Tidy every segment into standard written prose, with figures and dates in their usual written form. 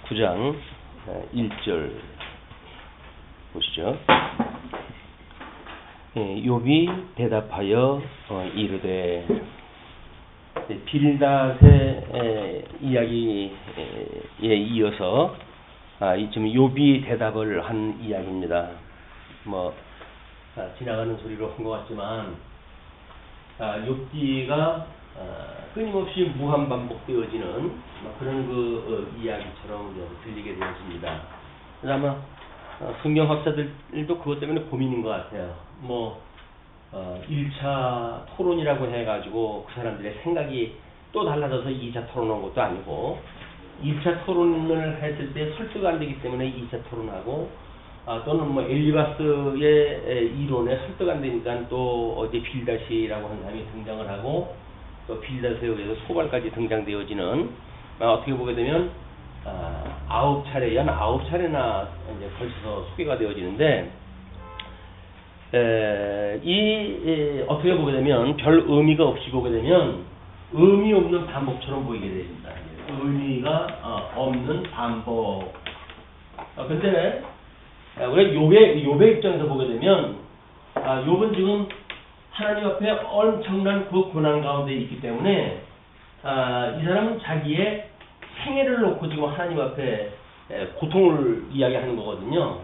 9장 1절 보시죠. 욥이 대답하여 이르되, 빌닷의 이야기에 이어서 지금 욥이 대답을 한 이야기입니다. 지나가는 소리로 한 것 같지만 욥기가 끊임없이 무한 반복되어지는 그런 이야기처럼 들리게 되어집니다. 그래서 아마 성경학자들도 그것 때문에 고민인 것 같아요. 1차 토론이라고 해가지고 그 사람들의 생각이 또 달라져서 2차 토론한 것도 아니고, 1차 토론을 했을 때 설득 안 되기 때문에 2차 토론하고, 또는 엘리바스의 이론에 설득 안 되니까 또 어디 빌닷이라고 하는 사람이 등장을 하고, 또 빌닷에 의해서 소발까지 등장되어지는, 어떻게 보게 되면 9차례, 연 9차례나 이제 걸쳐서 소개가 되어지는데, 어떻게 보게 되면 별 의미가 없이 보게 되면 의미 없는 반복처럼 보이게 됩니다. 의미가 없는 반복. 근데 우리가 욥의 입장에서 보게 되면 욥은 지금 하나님 앞에 엄청난 그 고난 가운데 있기 때문에 이 사람은 자기의 생애를 놓고 지금 하나님 앞에 고통을 이야기하는 거거든요.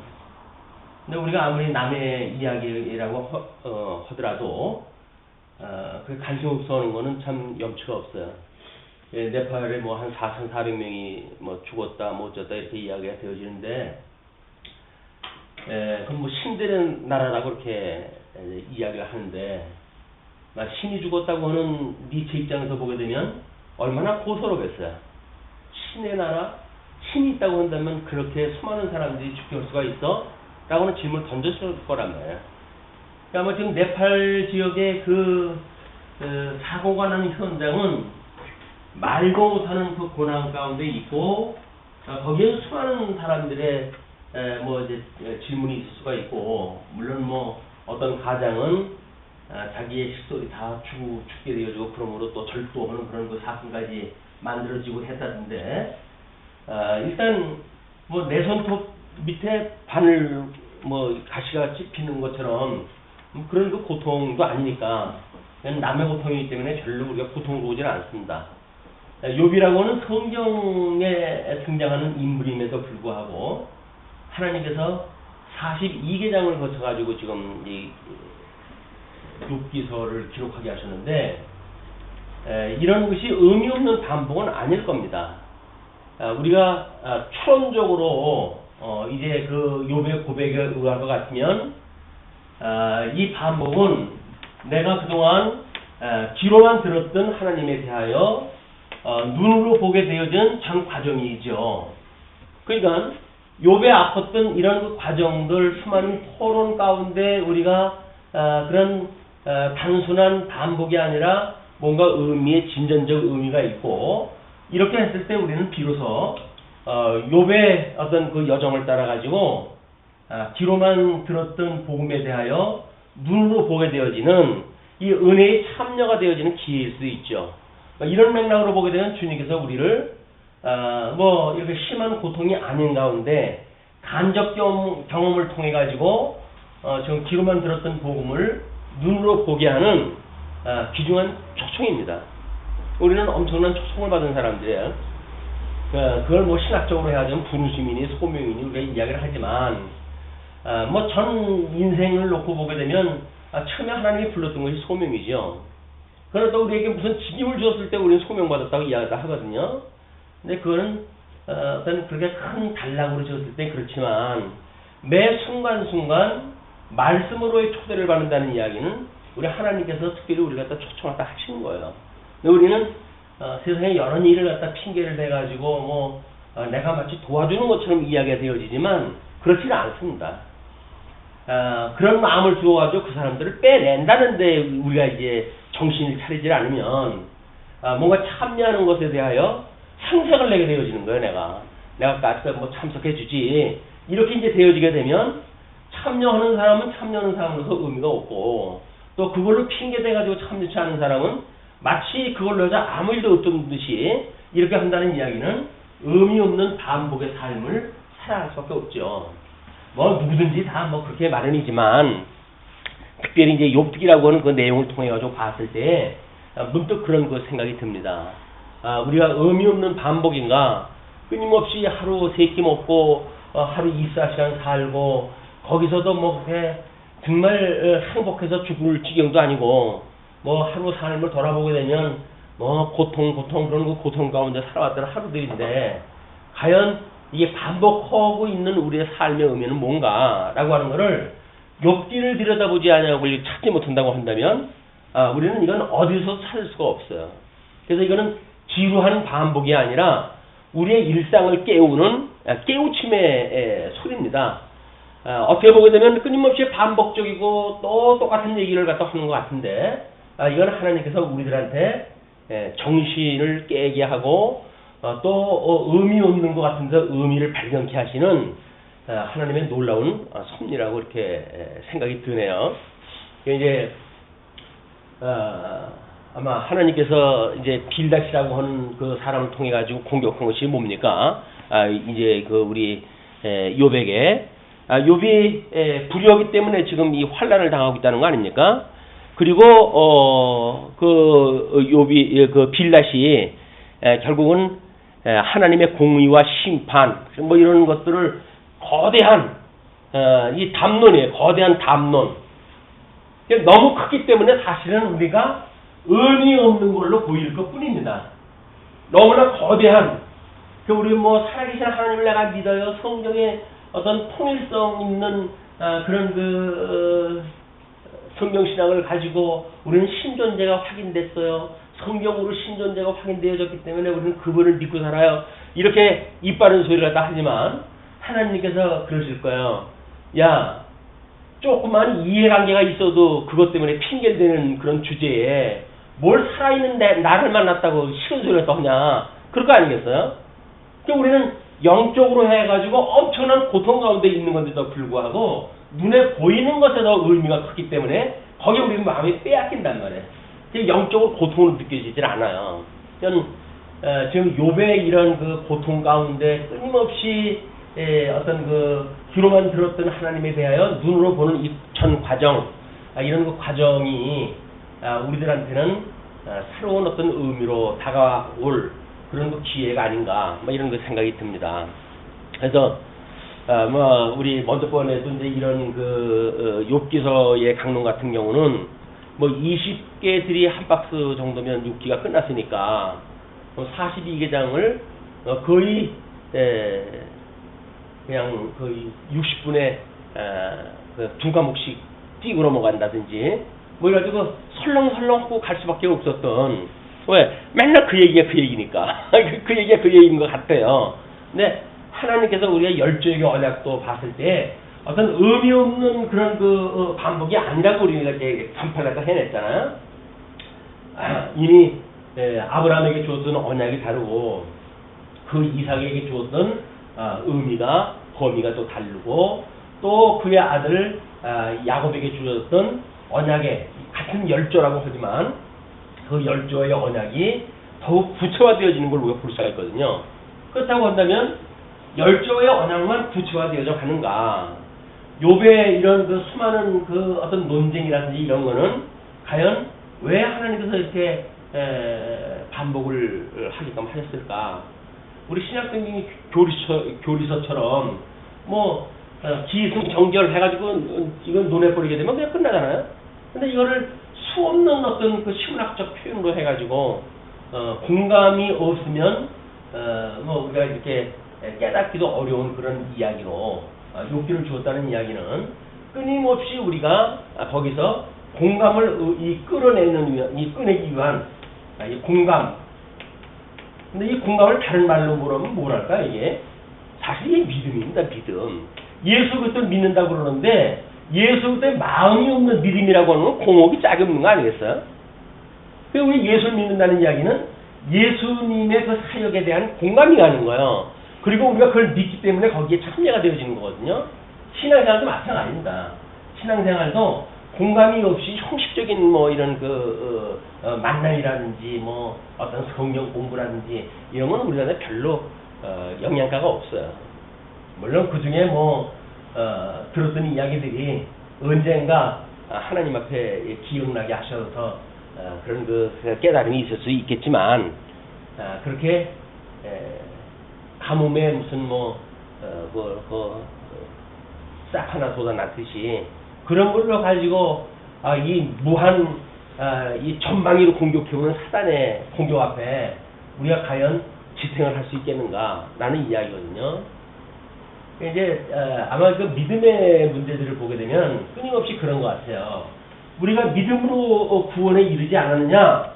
근데 우리가 아무리 남의 이야기라고 하더라도 그 관심 없어 하는 거는 참 염치가 없어요. 네팔에 한 4,400명이 죽었다, 어쩌다 이렇게 이야기가 되어지는데, 그건 신들의 나라라고 이렇게 이야기를 하는데, 신이 죽었다고 하는 니체 입장에서 보게 되면 얼마나 고소롭겠어요. 신의 나라, 신이 있다고 한다면 그렇게 수많은 사람들이 죽게 할 수가 있어? 라고는 질문을 던졌을 거란 말이에요. 그러니까 지금 네팔 지역의 사고가 나는 현장은 말도 못하는 그 고난 가운데 있고, 거기에 수많은 사람들의 이제 질문이 있을 수가 있고, 물론 어떤 가장은 자기의 식솔이 다 죽게 되어지고, 그러므로 또 절도하는 그런 그 사건까지 만들어지고 했다던데, 일단 내 손톱 밑에 바늘 가시가 찝히는 것처럼 그런 그 고통도 아니니까, 남의 고통이기 때문에 별로 우리가 고통스러우지는 않습니다. 욥이라고는 성경에 등장하는 인물임에도 불구하고 하나님께서 42계장을 거쳐가지고 지금 이 욥기서를 기록하게 하셨는데, 이런 것이 의미 없는 반복은 아닐 겁니다. 우리가 추론적으로 이제 그 욥의 고백에 의할 것 같으면 이 반복은 내가 그동안 귀로만 들었던 하나님에 대하여 눈으로 보게 되어진 전 과정이죠. 그러니까 욥의 아팠던 이런 그 과정들, 수많은 토론 가운데 우리가 그런 단순한 반복이 아니라 뭔가 진전적 의미가 있고, 이렇게 했을 때 우리는 비로소 욥의 어떤 그 여정을 따라 가지고 귀로만 들었던 복음에 대하여 눈으로 보게 되어지는 이 은혜의 참여가 되어지는 기회일 수 있죠. 이런 맥락으로 보게 되면 주님께서 우리를 이렇게 심한 고통이 아닌 가운데 간접 경험을 통해 가지고 지금 귀로만 들었던 복음을 눈으로 보게 하는 귀중한 초청입니다. 우리는 엄청난 초청을 받은 사람들이에요. 그걸 신학적으로 해야지만 부르심이니 소명이니 우리가 이야기를 하지만, 전 인생을 놓고 보게 되면 처음에 하나님이 불렀던 것이 소명이죠. 그러나 우리에게 무슨 직임을 주었을 때 우리는 소명받았다고 이야기를 하거든요. 근데 그거는 어떤 그렇게 큰 단락으로 지었을 때 그렇지만, 매 순간순간 말씀으로의 초대를 받는다는 이야기는 우리 하나님께서 특별히 우리를 갖다 초청하다 하시는 거예요. 근데 우리는 세상에 여러 일을 갖다 핑계를 대가지고 내가 마치 도와주는 것처럼 이야기가 되어지지만 그렇지는 않습니다. 그런 마음을 주어가지고 그 사람들을 빼낸다는데 우리가 이제 정신을 차리지 않으면 뭔가 참여하는 것에 대하여 상색을 내게 되어지는 거예요. 내가 가서 참석해주지, 이렇게 이제 되어지게 되면 참여하는 사람은 참여하는 사람으로서 의미가 없고, 또 그걸로 핑계대가지고 참여치 않은 사람은 마치 그걸로 해서 아무 일도 없던 듯이 이렇게 한다는 이야기는 의미 없는 반복의 삶을 살아갈 수밖에 없죠. 뭐 누구든지 다 뭐 그렇게 마련이지만 특별히 이제 욥기라고 하는 그 내용을 통해 가지고 봤을 때 문득 그런 그 생각이 듭니다. 우리가 의미 없는 반복인가? 끊임없이 하루 세 끼 먹고 하루 24시간 살고 거기서도 뭐 그렇게 정말 행복해서 죽을 지경도 아니고 뭐 하루 삶을 돌아보게 되면 뭐 고통 그런 그 고통 가운데 살아왔던 하루들인데 과연 이게 반복하고 있는 우리의 삶의 의미는 뭔가라고 하는 것을 욥기를 들여다보지 않냐고 찾지 못한다고 한다면 우리는 이건 어디서 찾을 수가 없어요. 그래서 이거는 지루한 반복이 아니라 우리의 일상을 깨우는 깨우침의 소리입니다. 어떻게 보게 되면 끊임없이 반복적이고 또 똑같은 얘기를 갖다 하는 것 같은데 이건 하나님께서 우리들한테 정신을 깨게 하고 또 의미 없는 것 같은데 의미를 발견케 하시는 하나님의 놀라운 섭리라고 이렇게 생각이 드네요. 이제 아마 하나님께서 이제 빌닷이라고 하는 그 사람을 통해 가지고 공격한 것이 뭡니까? 이제 그 우리 욥에게 욥이 불의하기 때문에 지금 이 환난을 당하고 있다는 거 아닙니까? 그리고 그 욥이 그 빌닷이 결국은 하나님의 공의와 심판 뭐 이런 것들을 거대한 이 담론이에요. 거대한 담론. 너무 크기 때문에 사실은 우리가 의미 없는 걸로 보일 것 뿐입니다. 너무나 거대한 우리 뭐 살아계신 하나님을 내가 믿어요. 성경에 어떤 통일성 있는 그런 그 성경신앙을 가지고 우리는 신존재가 확인됐어요. 성경으로 신존재가 확인되어졌기 때문에 우리는 그분을 믿고 살아요. 이렇게 이빠른 소리를 다 하지만 하나님께서 그러실 거예요. 야, 조그만 이해관계가 있어도 그것 때문에 핑계를 대는 그런 주제에 뭘 살아있는 나를 만났다고 싫은 소리를 또 하냐. 그럴 거 아니겠어요? 그러니까 우리는 영적으로 해가지고 엄청난 고통 가운데 있는 건데도 불구하고 눈에 보이는 것에도 의미가 크기 때문에 거기에 우리는 마음이 빼앗긴단 말이에요. 영적으로 고통으로 느껴지질 않아요. 지금 욥의 이런 그 고통 가운데 끊임없이 어떤 그 귀로만 들었던 하나님에 대하여 눈으로 보는 이 전 과정, 이런 그 과정이 우리들한테는 새로운 어떤 의미로 다가올 그런 그 기회가 아닌가, 뭐 이런 그 생각이 듭니다. 그래서 뭐 우리 먼저 번에도 이제 이런 그 욥기서의 강론 같은 경우는 뭐 20개들이 한 박스 정도면 6기가 끝났으니까 42개장을 거의 그냥 거의 60분에 두 과목씩 띄고 넘어간다든지 뭐 이래가지고 설렁설렁하고 갈 수밖에 없었던, 왜? 맨날 그 얘기가 그 얘기니까 그 얘기가 그 얘기인 것 같아요. 근데 하나님께서 우리가 열조의 언약도 봤을 때 어떤 의미 없는 그런 그 반복이 아니라고 우리가 이제 간판에다 해냈잖아요. 이미 아브라함에게 주었던 언약이 다르고 그 이삭에게 주었던 의미가 범위가 또 다르고 또 그의 아들 야곱에게 주었던 언약의 같은 열조라고 하지만 그 열조의 언약이 더욱 구체화되어지는 걸 우리가 볼 수가 있거든요. 그렇다고 한다면 열조의 언약만 구체화되어져 가는가? 욥의 이런 그 수많은 그 어떤 논쟁이라든지 이런 거는 과연 왜 하나님께서 이렇게 반복을 하게끔 하셨을까? 우리 신약성경 교리서처럼 뭐 기승전결 해가지고 이건 논해 버리게 되면 그냥 끝나잖아요. 근데 이거를 수 없는 어떤 그 시문학적 표현으로 해가지고 공감이 없으면 뭐 우리가 이렇게 깨닫기도 어려운 그런 이야기로 욥기를 주었다는 이야기는 끊임없이 우리가 거기서 공감을 끌어내기 위한 이 공감. 근데 이 공감을 다른 말로 뭐라면 뭐랄까 이게 사실 이게 믿음입니다. 믿음. 예수 그리스도를 믿는다고 그러는데 예수 그리스도의 마음이 없는 믿음이라고 하는 건 공업이 짝이 없는 거 아니겠어요? 그리고 우리 예수를 믿는다는 이야기는 예수님의 그 사역에 대한 공감이 가는 거예요. 그리고 우리가 그걸 믿기 때문에 거기에 참여가 되어지는 거거든요. 신앙생활도 마찬가지입니다. 신앙생활도 공감이 없이 형식적인 뭐 이런 만남이라든지 뭐 어떤 성경 공부라든지 이런 건 우리가 별로 영양가가 없어요. 물론 그 중에 들었던 이야기들이 언젠가 하나님 앞에 기억나게 하셔서 그런 그 깨달음이 있을 수 있겠지만, 그렇게 가뭄에 무슨 싹 하나 쏟아놨듯이 그런 걸로 가지고 이 무한 이 전방위로 공격해오는 사단의 공격 앞에 우리가 과연 지탱을 할 수 있겠는가라는 이야기거든요. 이제 아마 그 믿음의 문제들을 보게 되면 끊임없이 그런 것 같아요. 우리가 믿음으로 구원에 이르지 않았느냐?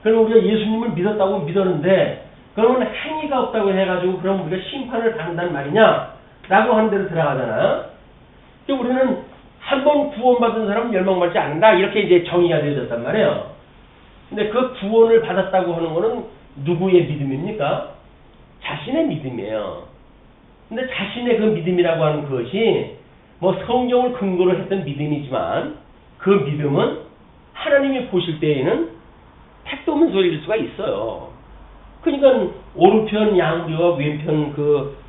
그럼 우리가 예수님을 믿었다고 믿었는데 그러면 행위가 없다고 해가지고 그럼 우리가 심판을 받는다는 말이냐? 라고 하는 데로 들어가잖아요. 우리는 한 번 구원받은 사람은 멸망받지 않는다. 이렇게 이제 정의가 되어졌단 말이에요. 근데 그 구원을 받았다고 하는 거는 누구의 믿음입니까? 자신의 믿음이에요. 근데 자신의 그 믿음이라고 하는 것이 성경을 근거로 했던 믿음이지만 그 믿음은 하나님이 보실 때에는 택도 없는 소리일 수가 있어요. 그러니까 오른편 양무리와 왼편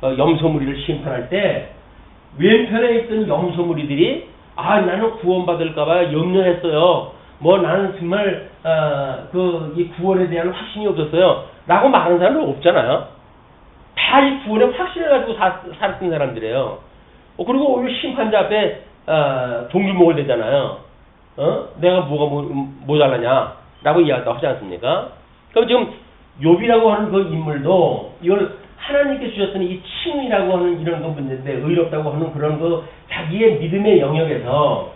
염소무리를 심판할 때 왼편에 있던 염소무리들이 나는 구원받을까봐 염려했어요. 나는 정말 이 구원에 대한 확신이 없었어요. 라고 말하는 사람은 없잖아요. 다 이 구원에 확신을 가지고 살았던 사람들이에요. 그리고 오히려 심판자 앞에 종주목을 대잖아요. 내가 뭐가 모자라냐 라고 이야기하고 하지 않습니까? 그럼 지금 욥이라고 하는 그 인물도 이걸 하나님께 주셨던 이 칭의라고 하는 이런 거 문제인데, 의롭다고 하는 그런 자기의 믿음의 영역에서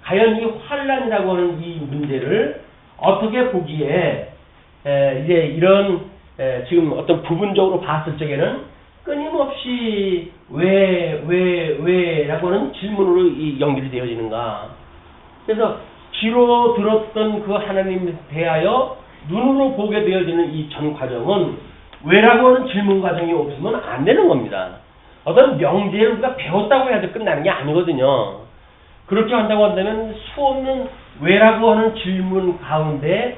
과연 이 환란이라고 하는 이 문제를 어떻게 보기에 이제 이런 지금 어떤 부분적으로 봤을 적에는 끊임없이 왜라고 하는 질문으로 연결이 되어지는가. 그래서 귀로 들었던 그 하나님에 대하여 눈으로 보게 되어지는 이 전 과정은 왜라고 하는 질문 과정이 없으면 안 되는 겁니다. 어떤 명제를 우리가 배웠다고 해서 끝나는 게 아니거든요. 그렇게 한다고 한다면 수없는 왜라고 하는 질문 가운데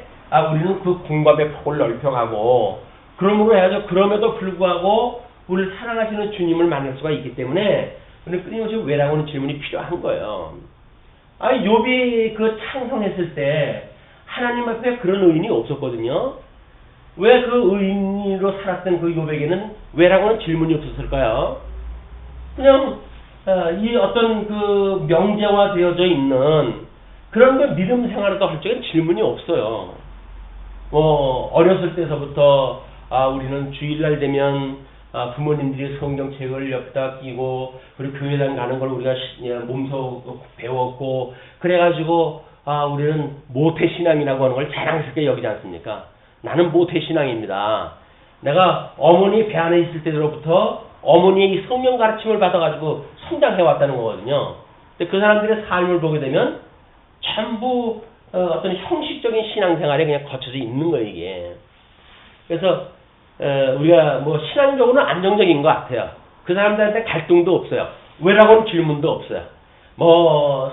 우리는 그 공감의 폭을 넓혀가고, 그럼에도 불구하고 우리를 사랑하시는 주님을 만날 수가 있기 때문에 우리는 끊임없이 왜라고 하는 질문이 필요한 거예요. 욥이 그 창성했을 때 하나님 앞에 그런 의인이 없었거든요. 왜 그 의인으로 살았던 그 욥에게는 왜라고 하는 질문이 없었을까요? 그냥 이 어떤 그 명제화 되어져 있는 그런 그 믿음 생활을 할 적엔 질문이 없어요. 어렸을 때서부터 우리는 주일날 되면 부모님들이 성경책을 옆에다 끼고 그리고 교회당 가는 걸 우리가 몸소 배웠고, 그래가지고 우리는 모태신앙이라고 하는 걸 자랑스럽게 여기지 않습니까? 나는 모태신앙입니다. 내가 어머니 배 안에 있을 때로부터 어머니의 이 성경 가르침을 받아가지고 성장해왔다는 거거든요. 근데 그 사람들의 삶을 보게 되면 전부 어떤 형식적인 신앙생활에 그냥 거쳐져 있는 거예요, 이게. 그래서 우리가 신앙적으로는 안정적인 것 같아요. 그 사람들한테 갈등도 없어요. 왜라고 하는 질문도 없어요.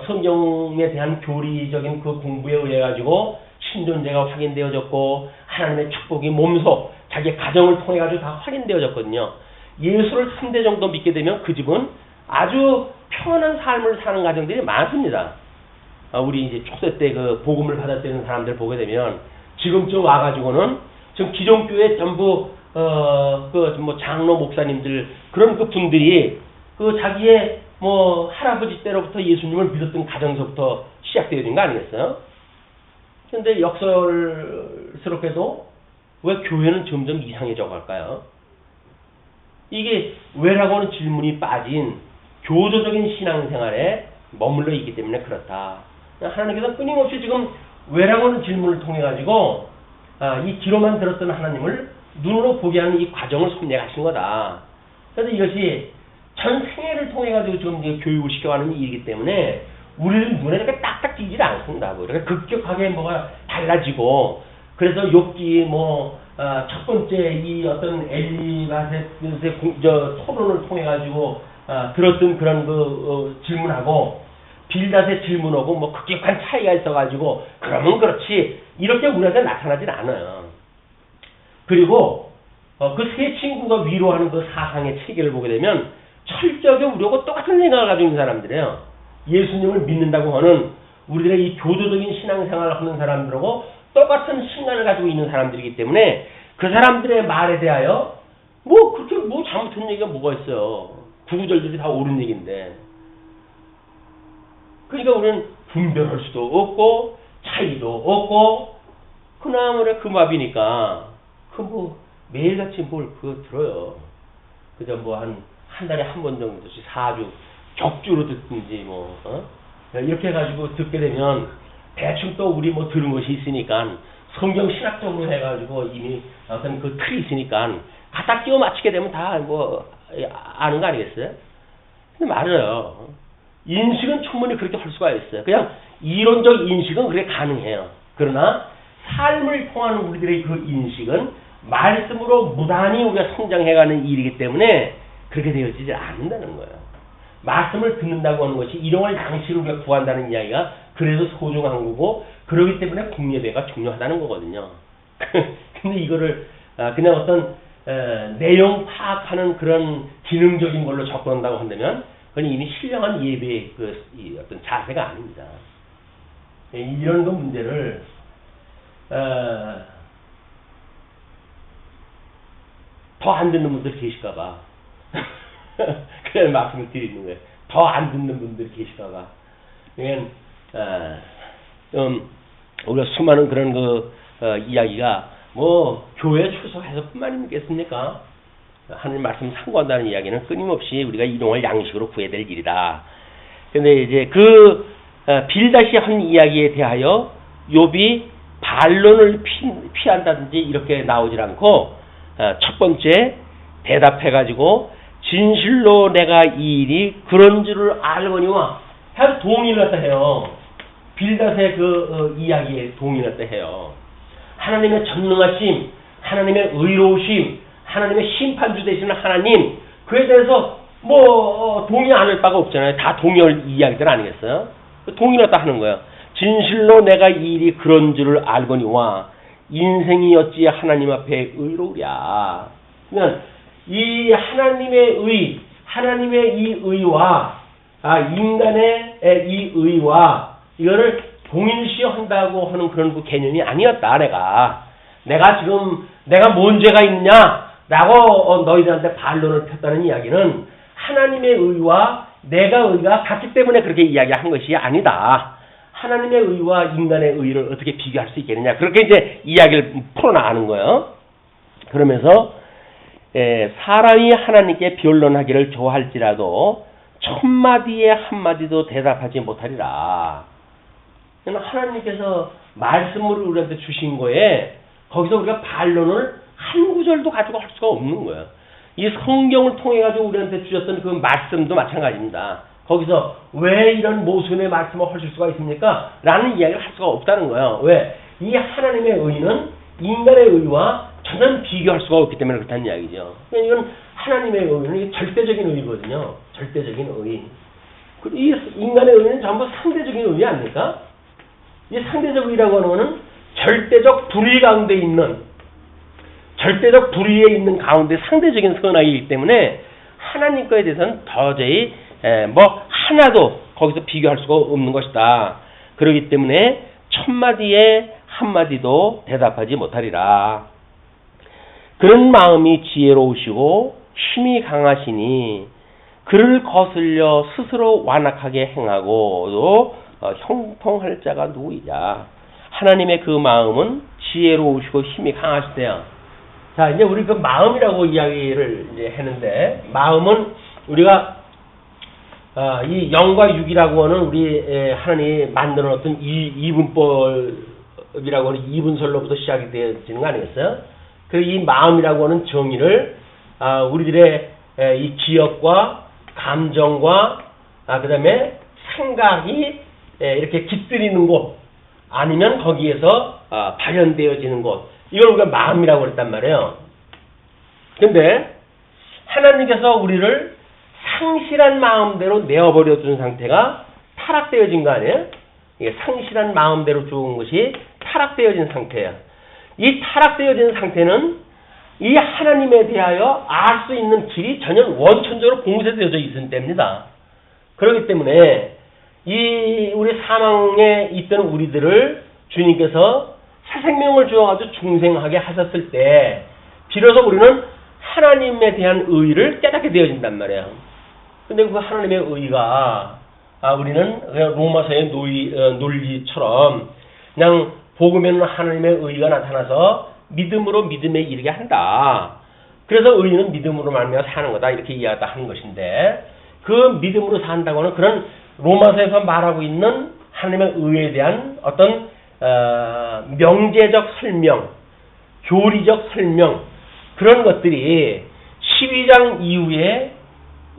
성경에 대한 교리적인 그 공부에 의해 가지고 신존재가 확인되어졌고, 하나님의 축복이 몸소 자기 가정을 통해 가지고 다 확인되어졌거든요. 예수를 3대 정도 믿게 되면 그 집은 아주 편안한 삶을 사는 가정들이 많습니다. 우리 이제 초대 때 그 복음을 받았다는 사람들 보게 되면 지금쯤 와가지고는 지금 기존교회 전부 장로 목사님들 그런 그 분들이 그 자기의 할아버지 때로부터 예수님을 믿었던 가정서부터 시작되어진 거 아니겠어요? 근데 역설스럽게도 왜 교회는 점점 이상해져 갈까요? 이게 왜라고 하는 질문이 빠진 교조적인 신앙생활에 머물러 있기 때문에 그렇다. 하나님께서 끊임없이 지금 왜라고 하는 질문을 통해 가지고 이 귀로만 들었던 하나님을 눈으로 보게 하는 이 과정을 섭리하신 거다. 그래서 이것이 전 생애를 통해 가지고 지금 교육을 시켜가는 일이기 때문에 우리는 눈에 이렇게 딱딱 띄질 않습니다. 이렇게 급격하게 뭐가 달라지고, 그래서 욥기 첫 번째 이 어떤 엘리바셋의 토론을 통해 가지고 들었던 그런 질문하고 빌닷의 질문하고 급격한 차이가 있어가지고 그러면 그렇지 이렇게 우리한테 나타나진 않아요. 그리고 그 세 친구가 위로하는 그 사상의 체계를 보게 되면 철저하게 우리하고 똑같은 생각을 가지고 있는 사람들이에요. 예수님을 믿는다고 하는 우리들의 이 교조적인 신앙생활을 하는 사람들하고 똑같은 신앙을 가지고 있는 사람들이기 때문에 그 사람들의 말에 대하여 뭐 그렇게 뭐 잘못한 얘기가 뭐가 있어요. 구구절절이 다 옳은 얘기인데. 그러니까 우리는 분별할 수도 없고 차이도 없고 그나마나 금압이니까 그 뭐 매일같이 뭘 그거 들어요. 그저 뭐 한 달에 한 번 정도씩 4주 격주로 듣든지 뭐 이렇게 해가지고 듣게 되면 대충 또 우리 뭐 들은 것이 있으니까 성경 신학적으로 해가지고 이미 어떤 그 틀이 있으니까 갖다 끼워 맞추게 되면 다 뭐 아는 거 아니겠어요? 근데 맞아요. 인식은 충분히 그렇게 할 수가 있어요. 그냥 이론적 인식은 그렇게 가능해요. 그러나 삶을 통한 우리들의 그 인식은 말씀으로 무단히 우리가 성장해가는 일이기 때문에 그렇게 되어지지 않는다는 거예요. 말씀을 듣는다고 하는 것이 일용할 양식을 우리가 구한다는 이야기가 그래도 소중한 거고 그러기 때문에 공예배가 중요하다는 거거든요. 근데 이거를 그냥 어떤 내용 파악하는 그런 기능적인 걸로 접근한다고 한다면 그건 이미 신령한 예배의 이 어떤 자세가 아닙니다. 이런 그 문제를 더 안 듣는 분들 계실까봐 그런 말씀을 드리는 거예요. 더 안 듣는 분들 계실까봐. 그러니까 우리가 수많은 그런 이야기가 뭐 교회에 출석해서 뿐만이겠습니까? 하나님 말씀 상고한다는 이야기는 끊임없이 우리가 일용할 양식으로 구해야 될 일이다. 근데 이제 빌다시 한 이야기에 대하여 욥이 반론을 피한다든지 이렇게 나오질 않고 첫 번째 대답해가지고 진실로 내가 이 일이 그런 줄을 알거니와 해서 동의를 갖다 해요. 빌닷의 이야기에 동의를 갖다 해요. 하나님의 전능하심, 하나님의 의로우심, 하나님의 심판주 되시는 하나님, 그에 대해서 동의 안 할 바가 없잖아요. 다 동의할 이야기들 아니겠어요? 동의를 갖다 하는 거예요. 진실로 내가 이 일이 그런 줄을 알거니와 인생이 어찌 하나님 앞에 의로우랴. 그러면 이 하나님의 하나님의 이 의와 인간의 이 의와 이거를 동일시한다고 하는 그런 그 개념이 아니었다. 내가 지금 내가 뭔 죄가 있느냐라고 너희들한테 반론을 폈다는 이야기는 하나님의 의와 내가 의가 같기 때문에 그렇게 이야기한 것이 아니다. 하나님의 의와 인간의 의를 어떻게 비교할 수 있겠느냐. 그렇게 이제 이야기를 풀어나가는 거예요. 그러면서 사람이 하나님께 변론하기를 좋아할지라도 천마디에 한마디도 대답하지 못하리라. 하나님께서 말씀을 우리한테 주신 거에 거기서 우리가 반론을 한 구절도 가지고 할 수가 없는 거예요. 이 성경을 통해 가지고 우리한테 주셨던 그 말씀도 마찬가지입니다. 거기서 왜 이런 모순의 말씀을 하실 수가 있습니까? 라는 이야기를 할 수가 없다는 거예요. 왜? 이 하나님의 의는 인간의 의와 전혀 비교할 수가 없기 때문에 그렇다는 이야기죠. 그러니까 이건 하나님의 의는 이게 절대적인 의거든요. 절대적인 의. 이 인간의 의는 전부 상대적인 의 아닙니까? 이 상대적 의라고 하는 것은 절대적 불의 가운데 있는, 절대적 불의에 있는 가운데 상대적인 선악이기 때문에 하나님 거에 대해서는 도저히 하나도 거기서 비교할 수가 없는 것이다. 그렇기 때문에 천마디에 한마디도 대답하지 못하리라. 그런 마음이 지혜로우시고 힘이 강하시니 그를 거슬려 스스로 완악하게 행하고도 형통할 자가 누구이냐. 하나님의 그 마음은 지혜로우시고 힘이 강하시대요. 자, 이제 우리 그 마음이라고 이야기를 이제 했는데, 마음은 우리가 이 영과 육이라고 하는 우리 하나님이 만드는 어떤 이분법이라고 하는 이분설로부터 시작이 되어지는 거 아니겠어요? 그 이 마음이라고 하는 정의를 우리들의 이 기억과 감정과 그 다음에 생각이 이렇게 깃들이는 곳 아니면 거기에서 발현되어지는 곳, 이걸 우리가 마음이라고 그랬단 말이에요. 근데 하나님께서 우리를 상실한 마음대로 내어버려 준 상태가 타락되어진 거 아니에요? 이게 상실한 마음대로 죽은 것이 타락되어진 상태예요. 이 타락되어진 상태는 이 하나님에 대하여 알 수 있는 길이 전혀 원천적으로 봉쇄되어져 있는 때입니다. 그렇기 때문에 이 우리 사망에 있던 우리들을 주님께서 새 생명을 주어가지고 중생하게 하셨을 때 비로소 우리는 하나님에 대한 의의를 깨닫게 되어진단 말이에요. 근데 그 하나님의 의의가 우리는 그냥 로마서의 논리처럼 그냥 복음에는 하나님의 의의가 나타나서 믿음으로 믿음에 이르게 한다. 그래서 의의는 믿음으로 말미암아 사는 거다 이렇게 이해하다 하는 것인데 그 믿음으로 산다고 하는 그런 로마서에서 말하고 있는 하나님의 의의에 대한 어떤 명제적 설명, 교리적 설명 그런 것들이 12장 이후에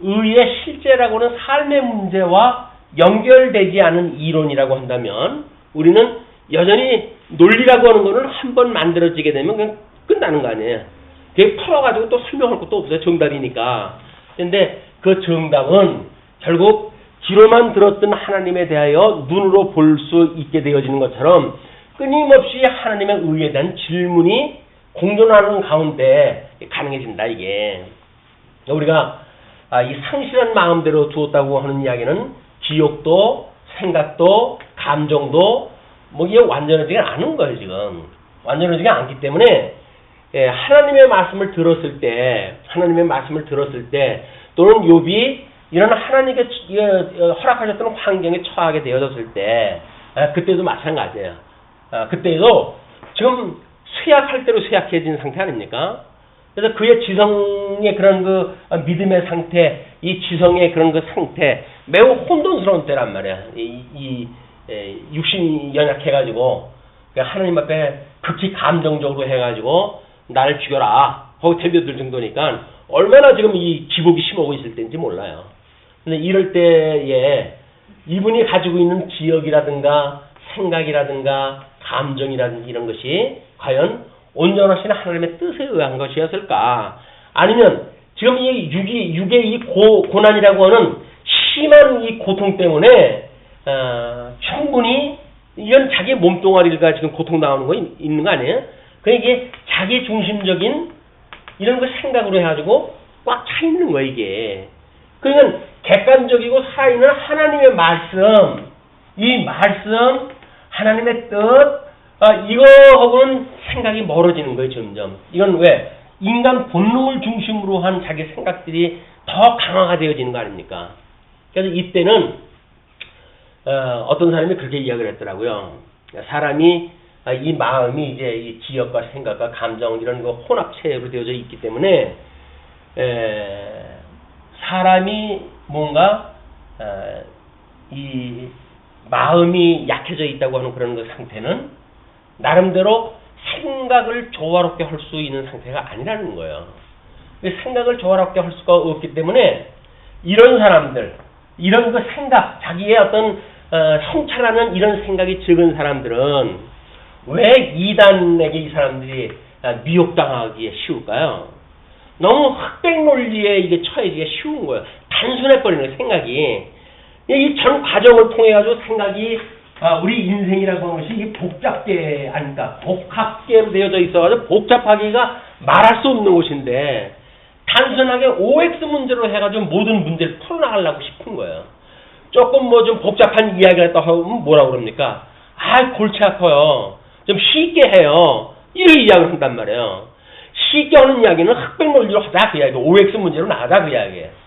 의의 실제라고는 삶의 문제와 연결되지 않은 이론이라고 한다면 우리는 여전히 논리라고 하는 거는 한 번 만들어지게 되면 그냥 끝나는 거 아니에요. 그게 풀어가지고 또 설명할 것도 없어요. 정답이니까. 근데 그 정답은 결국 귀로만 들었던 하나님에 대하여 눈으로 볼 수 있게 되어지는 것처럼 끊임없이 하나님의 의에 대한 질문이 공존하는 가운데 가능해진다 이게. 우리가 이 상실한 마음대로 두었다고 하는 이야기는 기억도 생각도 감정도 뭐 이게 완전하지가 않은 거예요 지금. 완전하지가 않기 때문에 하나님의 말씀을 들었을 때 또는 욥이 이런 하나님께 허락하셨던 환경에 처하게 되어졌을 때 그때도 마찬가지예요. 그때도 지금 쇠약할 대로 쇠약해진 상태 아닙니까? 그래서 그의 지성의 그런 그 믿음의 상태, 이 지성의 그런 그 상태 매우 혼돈스러운 때란 말이야. 이 육신이 연약해가지고 하나님 앞에 극히 감정적으로 해가지고 나를 죽여라 하고 덤벼들 정도니까 얼마나 지금 이 기복이 심하고 있을 때인지 몰라요. 근데 이럴 때에 이분이 가지고 있는 기억이라든가 생각이라든가 감정이라든지 이런 것이 과연 온전하신 하나님의 뜻에 의한 것이었을까? 아니면 지금 이 육의 이 고난이라고 하는 심한 이 고통 때문에 충분히 이런 자기 몸뚱아리가 지금 고통당하는 거 있는 거 아니에요? 그러니까 이게 자기 중심적인 이런 거 생각으로 해가지고 꽉 차 있는 거예요 이게. 그러니까 객관적이고 살아있는 하나님의 말씀, 이 말씀, 하나님의 뜻, 이거하고는 생각이 멀어지는 거예요 점점. 이건 왜? 인간 본능을 중심으로 한 자기 생각들이 더 강화가 되어지는 거 아닙니까? 그래서 이때는 어떤 사람이 그렇게 이야기를 했더라고요. 사람이 이 마음이 이제 이 지역과 생각과 감정 이런 거 혼합체로 되어져 있기 때문에 사람이 뭔가 이 마음이 약해져 있다고 하는 그런 그 상태는 나름대로 생각을 조화롭게 할 수 있는 상태가 아니라는 거예요. 생각을 조화롭게 할 수가 없기 때문에 이런 사람들, 이런 그 생각, 자기의 어떤 성찰하는 이런 생각이 적은 사람들은 왜 이단에게 이 사람들이 미혹당하기에 쉬울까요? 너무 흑백 논리에 이게 처해지기가 쉬운 거예요. 단순해버리는 생각이. 이 전 과정을 통해 가지고 생각이 우리 인생이라고 하는 것이 복잡게 아닌가 복합계로 되어져 있어가지고 복잡하기가 말할 수 없는 것인데 단순하게 OX 문제로 해가지고 모든 문제를 풀어나가려고 싶은 거예요. 조금 뭐 좀 복잡한 이야기를 했다 하면 뭐라고 그럽니까? 골치 아파요. 좀 쉽게 해요. 이런 이야기를 한단 말이에요. 쉽게 하는 이야기는 흑백 논리로 하자 그 이야기, OX 문제로 나가자 그 이야기예요.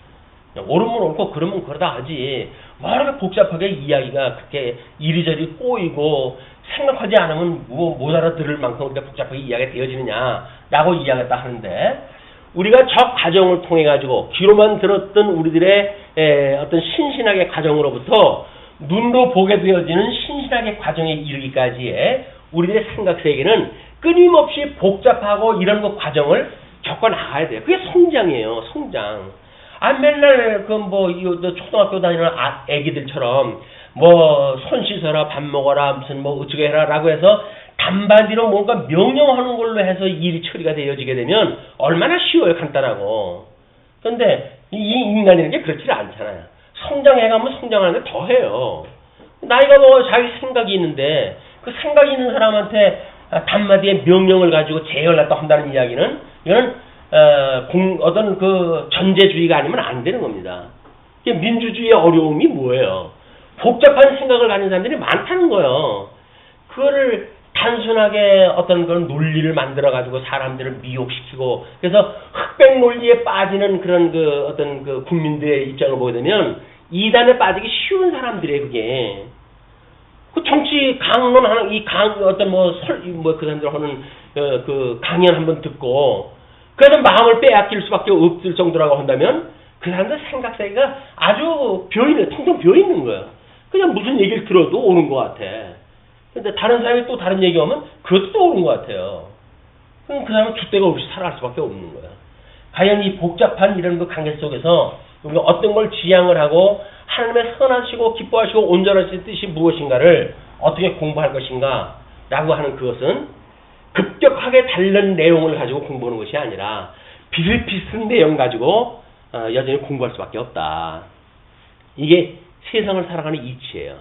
옳으면 옳고 그러면 그러다 하지 뭐 이렇게 복잡하게 이야기가 그렇게 이리저리 꼬이고 생각하지 않으면 못 알아들을 만큼 우리가 복잡하게 이야기가 되어지느냐라고 이야기했다 하는데 우리가 저 과정을 통해 가지고 귀로만 들었던 우리들의 어떤 신신학의 과정으로부터 눈으로 보게 되어지는 신신학의 과정에 이르기까지의 우리들의 생각 세계는 끊임없이 복잡하고 이런 그 과정을 겪어 나가야 돼요. 그게 성장이에요. 성장. 맨날 초등학교 다니는 애기들처럼 손 씻어라, 밥 먹어라, 무슨 어쩌게 해라라고 해서 단반디로 뭔가 명령하는 걸로 해서 일이 처리가 되어지게 되면 얼마나 쉬워요, 간단하고. 그런데 이 인간이라는 게 그렇지 않잖아요. 성장해가면 성장하는데 더 해요. 나이가 자기 생각이 있는데 그 생각이 있는 사람한테 단마디의 명령을 가지고 제어를 갖다 한다는 이야기는 이거는 어떤 그 전제주의가 아니면 안 되는 겁니다. 민주주의의 어려움이 뭐예요? 복잡한 생각을 가진 사람들이 많다는 거예요. 그거를 단순하게 어떤 그런 논리를 만들어 가지고 사람들을 미혹시키고, 그래서 흑백 논리에 빠지는 그런 그 어떤 그 국민들의 입장을 보게 되면 이단에 빠지기 쉬운 사람들이에요. 그게 그 정치 강론하는 어떤 그 사람들 하는 그 강연 한번 듣고 그래서 마음을 빼앗길 수밖에 없을 정도라고 한다면 그 사람들 생각세계가 아주 텅텅 비어 있는 거예요. 그냥 무슨 얘기를 들어도 오는 것 같아. 근데 다른 사람이 또 다른 얘기하면 그것도 또 오는 것 같아요. 그럼 그 사람은 줏대가 없이 살아갈 수밖에 없는 거야. 과연 이 복잡한 이런 그 관계 속에서 우리가 어떤 걸 지향을 하고 하나님의 선하시고 기뻐하시고 온전하신 뜻이 무엇인가를 어떻게 공부할 것인가 라고 하는 그것은 급격하게 다른 내용을 가지고 공부하는 것이 아니라 비슷비슷한 내용 가지고 여전히 공부할 수밖에 없다. 이게 세상을 살아가는 이치예요.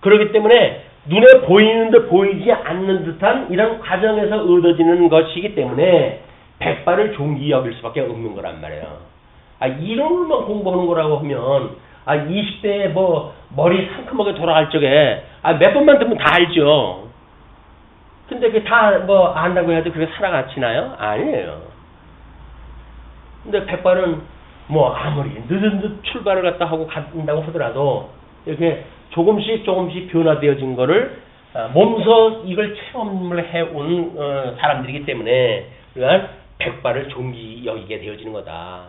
그렇기 때문에 눈에 보이는 듯 보이지 않는 듯한 이런 과정에서 얻어지는 것이기 때문에 백발을 종기 여길 수밖에 없는 거란 말이에요. 이론만 공부하는 거라고 하면 20대에 머리 상큼하게 돌아갈 적에 몇 번만 듣면 다 알죠. 근데 그 다 안다고 해도 그렇게 살아가시나요? 아니에요. 근데 백발은 아무리 늦은 듯 출발을 갖다 하고 간다고 하더라도 이렇게 조금씩 변화되어진 거를 몸소 이걸 체험을 해온 사람들이기 때문에 우리가 백발을 종기 여기게 되어지는 거다.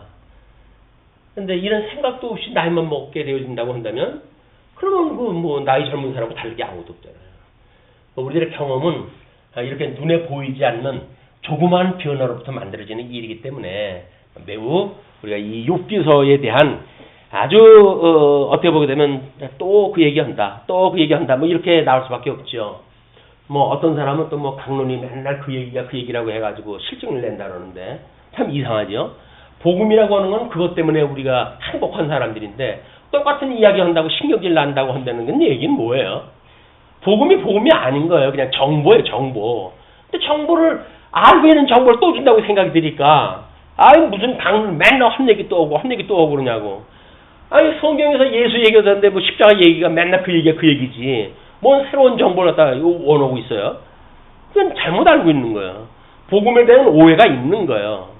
근데 이런 생각도 없이 나이만 먹게 되어진다고 한다면 그러면 나이 젊은 사람하고 다르게 아무것도 없잖아요. 우리들의 경험은 이렇게 눈에 보이지 않는 조그마한 변화로부터 만들어지는 일이기 때문에 매우 우리가 이 욥기서에 대한 아주 어떻게 보게 되면 또 그 얘기한다 이렇게 나올 수밖에 없죠. 어떤 사람은 또 강론이 맨날 그 얘기라고 해가지고 실증을 낸다 그러는데 참 이상하죠. 복음이라고 하는 건 그것 때문에 우리가 행복한 사람들인데 똑같은 이야기 한다고 신경질 난다고 한다는 건 얘기는 뭐예요? 복음이 아닌 거예요. 그냥 정보예요, 정보. 근데 정보를 알고 있는 정보를 또 준다고 생각이 드니까 무슨 강론 맨날 한 얘기 또 오고 그러냐고. 성경에서 예수 얘기하던데 십자가 얘기가 맨날 그 얘기지. 뭔 새로운 정보를 갖다가 원하고 있어요. 그건 잘못 알고 있는 거예요. 복음에 대한 오해가 있는 거예요.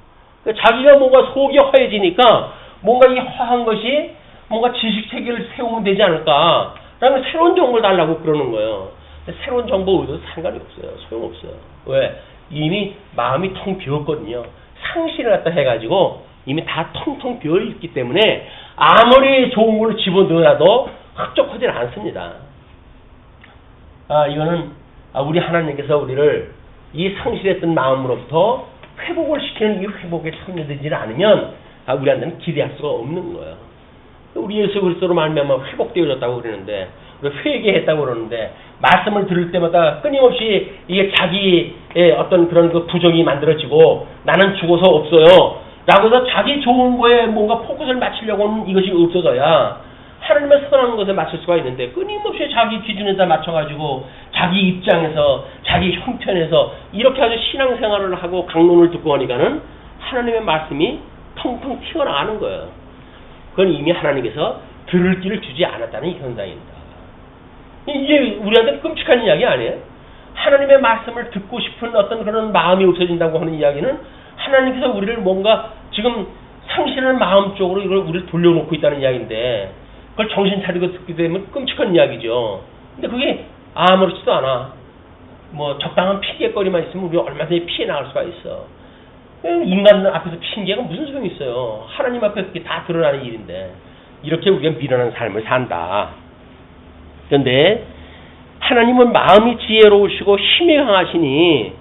자기가 뭔가 속이 허해지니까 뭔가 이 허한 것이 뭔가 지식 체계를 세우면 되지 않을까 라는 새로운 정보를 달라고 그러는 거예요. 근데 새로운 정보 의도 상관이 없어요. 소용없어요. 왜? 이미 마음이 텅 비었거든요. 상실을 갖다 해가지고 이미 다 텅텅 비어있기 때문에 아무리 좋은 걸 집어넣어도 흡족하지 않습니다. 이거는 우리 하나님께서 우리를 이 상실했던 마음으로부터 회복을 시키는 이 회복에 참여되지 않으면 우리한테는 기대할 수가 없는 거예요. 우리 예수 그리스도로 말미암아 회복되어졌다고 그러는데, 회개했다고 그러는데, 말씀을 들을 때마다 끊임없이 이게 자기의 어떤 그런 그 부정이 만들어지고 나는 죽어서 없어요 라고 해서 자기 좋은 거에 뭔가 포커스를 맞추려고는 이것이 없어져야 하나님의 선한 것에 맞출 수가 있는데, 끊임없이 자기 기준에다 맞춰가지고 자기 입장에서 자기 형편에서 이렇게 아주 신앙생활을 하고 강론을 듣고 하니까는 하나님의 말씀이 텅텅 튀어나가는 거예요. 그건 이미 하나님께서 들을 길을 주지 않았다는 현상입니다. 이게 우리한테 끔찍한 이야기 아니에요? 하나님의 말씀을 듣고 싶은 어떤 그런 마음이 없어진다고 하는 이야기는 하나님께서 우리를 뭔가 지금 상실한 마음 쪽으로 이걸 우리를 돌려놓고 있다는 이야기인데, 그걸 정신 차리고 듣게 되면 끔찍한 이야기죠. 근데 그게 아무렇지도 않아. 적당한 핑계거리만 있으면 우리가 얼마든지 피해 나갈 수가 있어. 인간 앞에서 핑계가 무슨 소용이 있어요. 하나님 앞에 그게 다 드러나는 일인데, 이렇게 우리가 미련한 삶을 산다. 그런데 하나님은 마음이 지혜로우시고 힘이 강하시니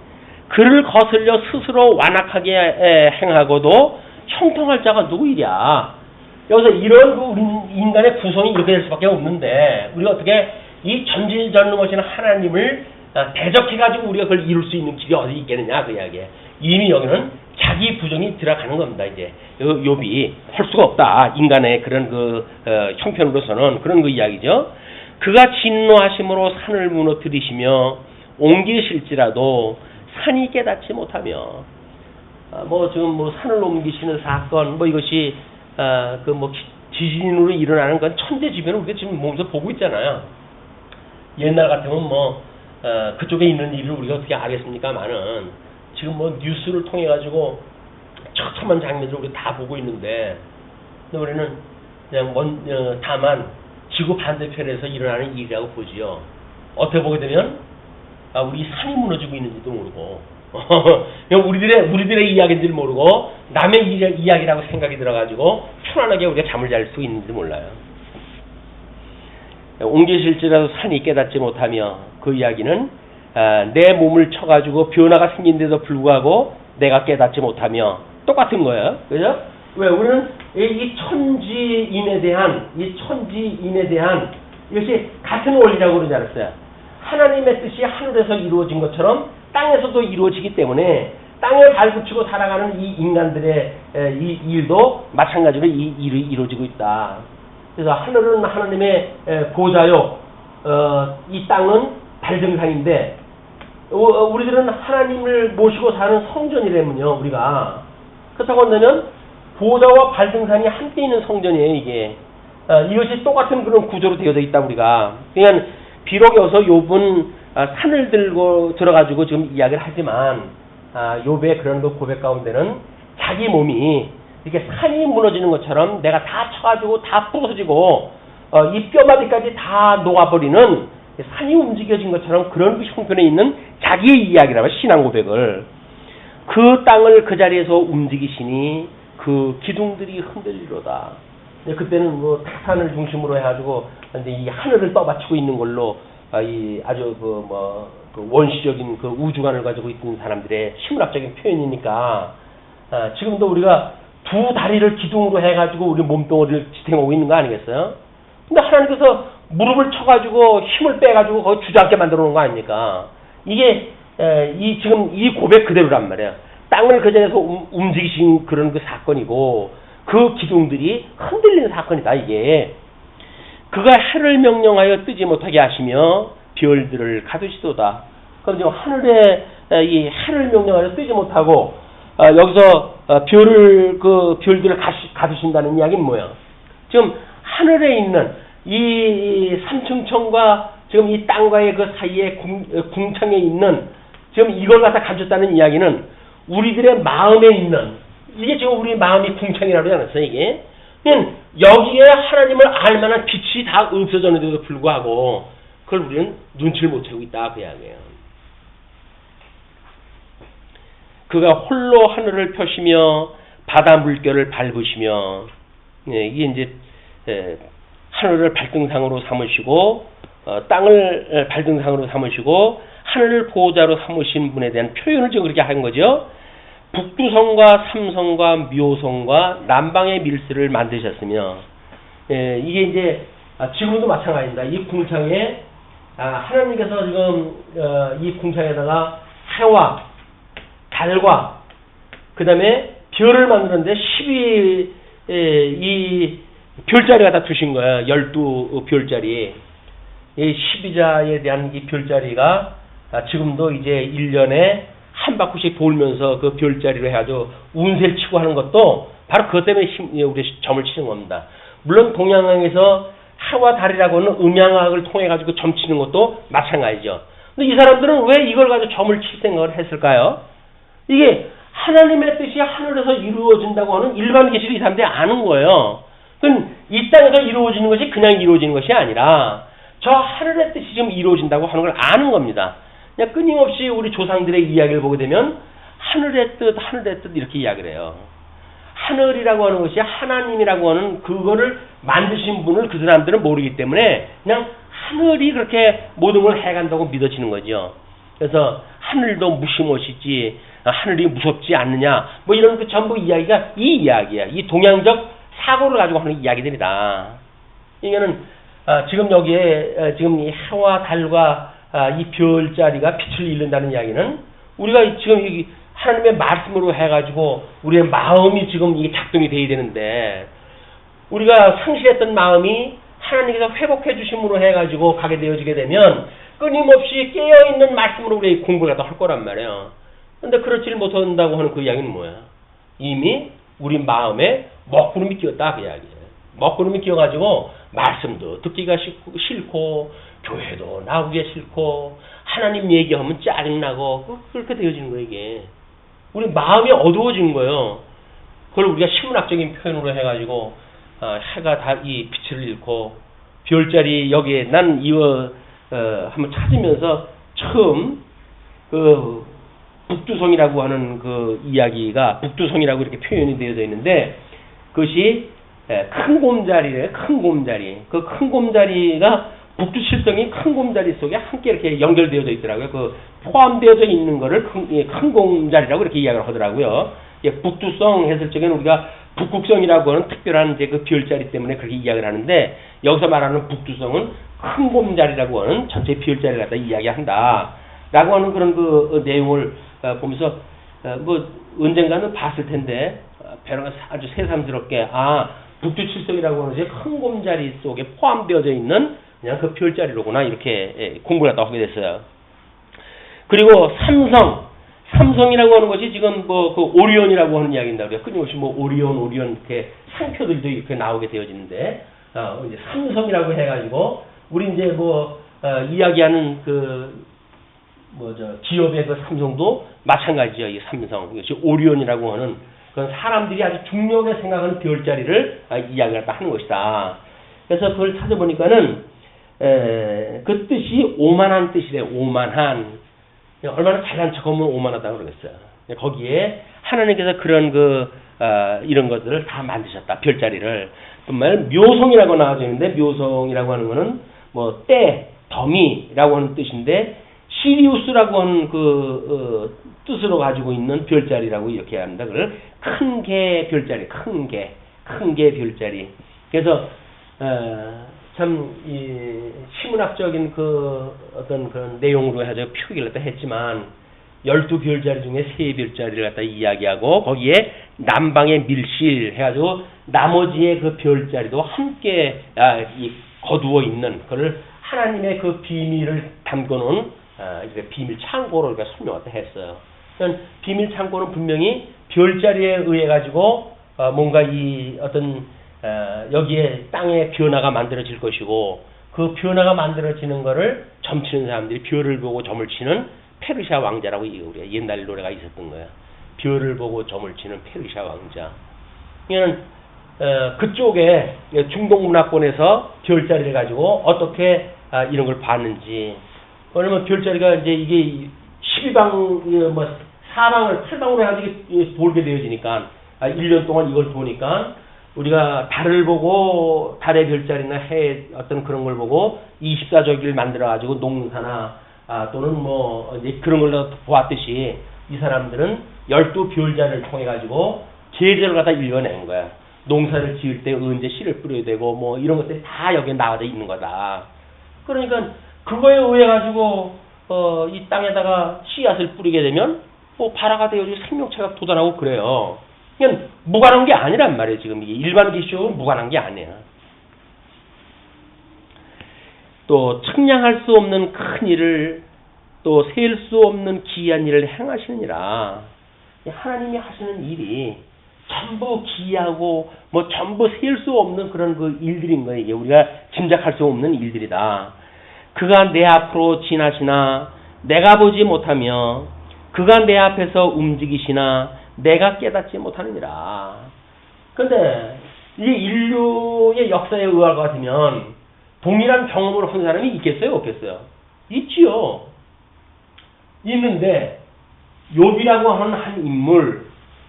그를 거슬려 스스로 완악하게 행하고도 형통할 자가 누구이랴. 여기서 이런 우리 인간의 구성이 이렇게 될 수밖에 없는데, 우리가 어떻게 이 전지전능하신 하나님을 대적해가지고 우리가 그걸 이룰 수 있는 길이 어디 있겠느냐, 그 이야기에. 이미 여기는 자기 부정이 들어가는 겁니다. 이제 욥이 할 수가 없다. 인간의 그런 형편으로서는 그런 그 이야기죠. 그가 진노하심으로 산을 무너뜨리시며 옮기실지라도 산이 깨닫지 못하며, 뭐 지금 뭐 산을 옮기시는 사건 뭐 이것이 그 뭐 지진으로 일어나는 건 천재지변을 우리가 지금 몸에서 보고 있잖아요. 옛날 같으면 뭐 그쪽에 있는 일을 우리가 어떻게 알겠습니까만은 지금 뭐 뉴스를 통해 가지고 처참한 장면들을 우리가 다 보고 있는데 우리는 그냥 다만 지구 반대편에서 일어나는 일이라고 보지요. 어떻게 보게 되면 우리 산이 무너지고 있는지도 모르고 우리들의 이야기인 줄 모르고 남의 이야기라고 생각이 들어가지고 편안하게 우리가 잠을 잘 수 있는지 몰라요. 옮기실지라도 산이 깨닫지 못하며 그 이야기는 내 몸을 쳐가지고 변화가 생긴데도 불구하고 내가 깨닫지 못하며 똑같은 거예요. 그죠? 왜? 우리는 이 천지인에 대한 이것이 같은 원리라고 그러지 않았어요. 하나님의 뜻이 하늘에서 이루어진 것처럼 땅에서도 이루어지기 때문에 땅에 발붙이고 살아가는 이 인간들의 이 일도 마찬가지로 이 일이 이루어지고 있다. 그래서 하늘은 하나님의 보좌요, 이 땅은 발등상인데 우리들은 하나님을 모시고 사는 성전이라면요. 우리가 그렇다고 한다면 보좌와 발등상이 함께 있는 성전이에요. 이게 이것이 똑같은 그런 구조로 되어져 있다. 우리가 그냥 비록 여기서 욥은 산을 들고 들어가지고 지금 이야기를 하지만 욥의 그런 그 고백 가운데는 자기 몸이 이렇게 산이 무너지는 것처럼 내가 다 쳐가지고 다 부서지고 이 뼈마디까지 다 녹아버리는 산이 움직여진 것처럼 그런 그 형편에 있는 자기의 이야기라면 신앙 고백을 그 땅을 그 자리에서 움직이시니 그 기둥들이 흔들리로다. 그때는 뭐 타산을 중심으로 해가지고 이제 이 하늘을 떠받치고 있는 걸로 이 아주 그 원시적인 그 우주관을 가지고 있는 사람들의 심리학적인 표현이니까 지금도 우리가 두 다리를 기둥으로 해가지고 우리 몸뚱어리를 지탱하고 있는 거 아니겠어요? 근데 하나님께서 무릎을 쳐가지고 힘을 빼가지고 거기 주저앉게 만들어 놓은 거 아닙니까? 이게 지금 이 고백 그대로란 말이에요. 땅을 그 자리에서 움직이신 그런 그 사건이고 그 기둥들이 흔들리는 사건이다. 이게 그가 해를 명령하여 뜨지 못하게 하시며 별들을 가두시도다. 그럼 지금 하늘에 이 해를 명령하여 뜨지 못하고 여기서 별들을 가두신다는 이야기는 뭐예요? 지금 하늘에 있는 이 삼층천과 지금 이 땅과의 그 사이에 궁창에 있는 지금 이걸 갖다 가졌다는 이야기는 우리들의 마음에 있는 이게 지금 우리 마음이 궁창이라고 하지 않았어요, 이게? 여기에 하나님을 알만한 빛이 다 없어졌는데도 불구하고 그걸 우리는 눈치를 못 채우고 있다, 그 이야기예요. 그가 홀로 하늘을 펴시며 바다 물결을 밟으시며 이게 이제 하늘을 발등상으로 삼으시고 땅을 발등상으로 삼으시고 하늘을 보호자로 삼으신 분에 대한 표현을 지금 그렇게 한 거죠. 북두성과 삼성과 묘성과 남방의 밀스를 만드셨으며 이게 이제 지금도 마찬가지입니다. 이 궁창에 하나님께서 지금 이 궁창에다가 해와 달과 그 다음에 별을 만드는데 12이 별자리 갖다 두신 거예요. 12별자리. 이 12자에 대한 이 별자리가 지금도 이제 1년에 한 바퀴씩 돌면서 그 별자리로 해가지고 운세를 치고 하는 것도 바로 그것 때문에 우리 점을 치는 겁니다. 물론 동양에서 해와 달이라고 하는 음양학을 통해 가지고 점 치는 것도 마찬가지죠. 근데 이 사람들은 왜 이걸 가지고 점을 칠 생각을 했을까요? 이게 하나님의 뜻이 하늘에서 이루어진다고 하는 일반 계시를 이 사람들이 아는 거예요. 그건 이 땅에서 이루어지는 것이 그냥 이루어지는 것이 아니라 저 하늘의 뜻이 지금 이루어진다고 하는 걸 아는 겁니다. 그냥 끊임없이 우리 조상들의 이야기를 보게 되면 하늘의 뜻 이렇게 이야기를 해요. 하늘이라고 하는 것이 하나님이라고 하는 그거를 만드신 분을 그 사람들은 모르기 때문에 그냥 하늘이 그렇게 모든 걸 해간다고 믿어지는 거죠. 그래서 하늘도 무시무시지 하늘이 무섭지 않느냐 뭐 이런 그 전부 이야기가 이 이야기야. 이 동양적 사고를 가지고 하는 이야기들이다. 이거는 지금 여기에 지금 이 해와 달과 이 별자리가 빛을 잃는다는 이야기는 우리가 지금 이 하나님의 말씀으로 해가지고 우리의 마음이 지금 이게 작동이 돼야 되는데 우리가 상실했던 마음이 하나님께서 회복해 주심으로 해가지고 가게 되어지게 되면 끊임없이 깨어있는 말씀으로 우리 공부를 할 거란 말이에요. 근데 그렇지를 못한다고 하는 그 이야기는 뭐야? 이미 우리 마음에 먹구름이 끼었다 그 이야기예요. 먹구름이 끼어가지고 말씀도 듣기가 싫고 교회도 나오기 싫고 하나님 얘기하면 짜증나고 그렇게 되어지는 거예요 이게. 우리 마음이 어두워진 거예요. 그걸 우리가 신문학적인 표현으로 해가지고 해가 다 이 빛을 잃고 별자리 여기에 난 이거 한번 찾으면서 처음 그 북두성이라고 하는 그 이야기가 북두성이라고 이렇게 표현이 되어져 있는데 그것이 큰 곰자리래. 큰 곰자리. 그 큰 곰자리가 북두칠성이 큰 곰자리 속에 함께 이렇게 연결되어져 있더라고요. 그 포함되어져 있는 거를 큰 곰자리라고 이렇게 이야기를 하더라고요. 북두성 했을 적에는 우리가 북극성이라고 하는 특별한 이제 그 별자리 때문에 그렇게 이야기를 하는데 여기서 말하는 북두성은 큰 곰자리라고 하는 전체 별자리를 갖다 이야기한다. 라고 하는 그런 그 내용을 보면서 뭐 언젠가는 봤을 텐데 배로가 아주 새삼스럽게 북두칠성이라고 하는 이제 큰 곰자리 속에 포함되어져 있는 그냥 그 별자리로구나 이렇게 공부를 갖다 하게 됐어요. 그리고 삼성이라고 하는 것이 지금 뭐 그 오리온이라고 하는 이야기인다. 우리가 끊임없이 뭐 오리온 이렇게 상표들도 이렇게 나오게 되어지는데 이제 삼성이라고 해가지고 우리 이제 뭐 이야기하는 그 기업의 그 삼성도 마찬가지죠. 이 삼성 이것이 오리온이라고 하는 그건 사람들이 아주 중요하게 생각하는 별자리를 이야기를 하는 것이다. 그래서 그걸 찾아보니까는 그 뜻이 오만한 뜻이래. 오만한. 얼마나 잘난 척하면 오만하다고 그러겠어요. 거기에 하나님께서 그런 이런 것들을 다 만드셨다. 별자리를. 정말 묘성이라고 나와져 있는데 묘성이라고 하는 거는 뭐 더미라고 하는 뜻인데 시리우스라고 하는 그 뜻으로 가지고 있는 별자리라고 이렇게 합니다. 그걸 큰 개 별자리, 큰 개 별자리. 그래서 참 이 시문학적인 그 어떤 그런 내용으로 해서 표기를 갖다 했지만 12별자리 중에 3별자리를 갖다 이야기하고 거기에 남방의 밀실 해가지고 나머지의 그 별자리도 함께 거두어 있는 그걸 하나님의 그 비밀을 담궈놓은 비밀 창고로 우리가 설명을 했어요. 그러니까 비밀 창고는 분명히 별자리에 의해 가지고 뭔가 이 어떤 여기에 땅의 변화가 만들어질 것이고 그 변화가 만들어지는 거를 점치는 사람들이 별을 보고 점을 치는 페르시아 왕자라고 우리가 옛날 노래가 있었던 거야. 별을 보고 점을 치는 페르시아 왕자. 이거는 그쪽에 중동 문화권에서 별자리를 가지고 어떻게 이런 걸 봤는지. 왜냐면 별자리가 이제 이게 12방 뭐 4방을 8방으로 해가지고 돌게 되어지니까 1년 동안 이걸 보니까 우리가 달을 보고 달의 별자리나 해 어떤 그런 걸 보고 24조기를 만들어 가지고 농사나 또는 뭐 이제 그런 걸 보았듯이 이 사람들은 12별자리를 통해 가지고 계절을 갖다 읽어낸 거야. 농사를 지을 때 언제 씨를 뿌려야 되고 뭐 이런 것들이 다 여기에 나와져 있는 거다. 그러니까 그거에 의해 가지고 이 땅에다가 씨앗을 뿌리게 되면 뭐 발화가 되어지고 생명체가 돋아나고 그래요. 그냥 무관한 게 아니란 말이에요. 지금 이게 일반 기술적으로 무관한 게 아니야. 또 측량할 수 없는 큰 일을 또 셀 수 없는 기이한 일을 행하시느니라. 하나님이 하시는 일이 전부 기이하고 뭐 전부 셀 수 없는 그런 그 일들인 거예요. 이게 우리가 짐작할 수 없는 일들이다. 그가 내 앞으로 지나시나 내가 보지 못하며 그가 내 앞에서 움직이시나 내가 깨닫지 못하느니라. 그런데 이 인류의 역사에 의할 것 같으면 동일한 경험을 한 사람이 있겠어요? 없겠어요? 있지요. 있는데 욥이라고 하는 한 인물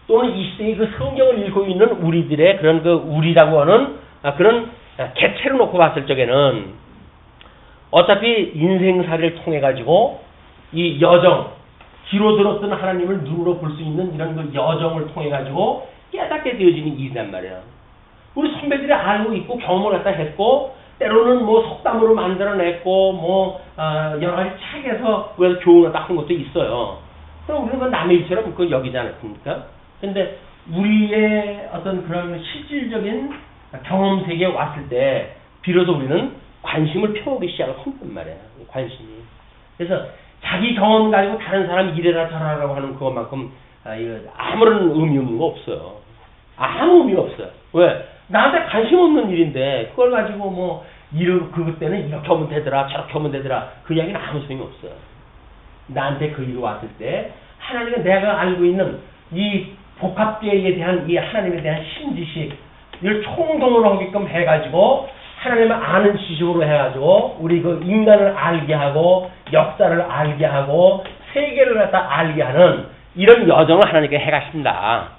또는 이 시대의 그 성경을 읽고 있는 우리들의 그런 그 우리라고 하는 그런 개체를 놓고 봤을 적에는 어차피 인생사를 통해 가지고 이 여정 뒤로 들었던 하나님을 눈으로 볼 수 있는 이런 그 여정을 통해 가지고 깨닫게 되어지는 일이란 말이야. 우리 선배들이 알고 있고 경험을 갖다 했고 때로는 뭐 속담으로 만들어냈고 뭐 여러 가지 책에서 왜 교훈을 딱 한 것도 있어요. 그럼 우리는 그 남의 일처럼 그 여기지 않습니까? 근데 우리의 어떤 그런 실질적인 경험 세계에 왔을 때 비로소 우리는 관심을 펴오기 시작을 한단 말이야. 관심이. 그래서 자기 경험 가지고 다른 사람 이래라 저래라고 하는 그것만큼 이거 아무런 의미 없는 거 없어요. 아무 의미 없어요. 왜? 나한테 관심 없는 일인데 그걸 가지고 뭐 그때는 이렇게 하면 되더라 저렇게 하면 되더라 그 이야기는 아무 소용이 없어요. 나한테 그 일이 왔을 때 하나님은 내가 알고 있는 이 복합계에 대한 이 하나님에 대한 신지식 이걸 총동으로 하게끔 해가지고 하나님을 아는 지식으로 해가지고 우리 그 인간을 알게 하고 역사를 알게 하고 세계를 갖다 알게 하는 이런 여정을 하나님께 해가십니다.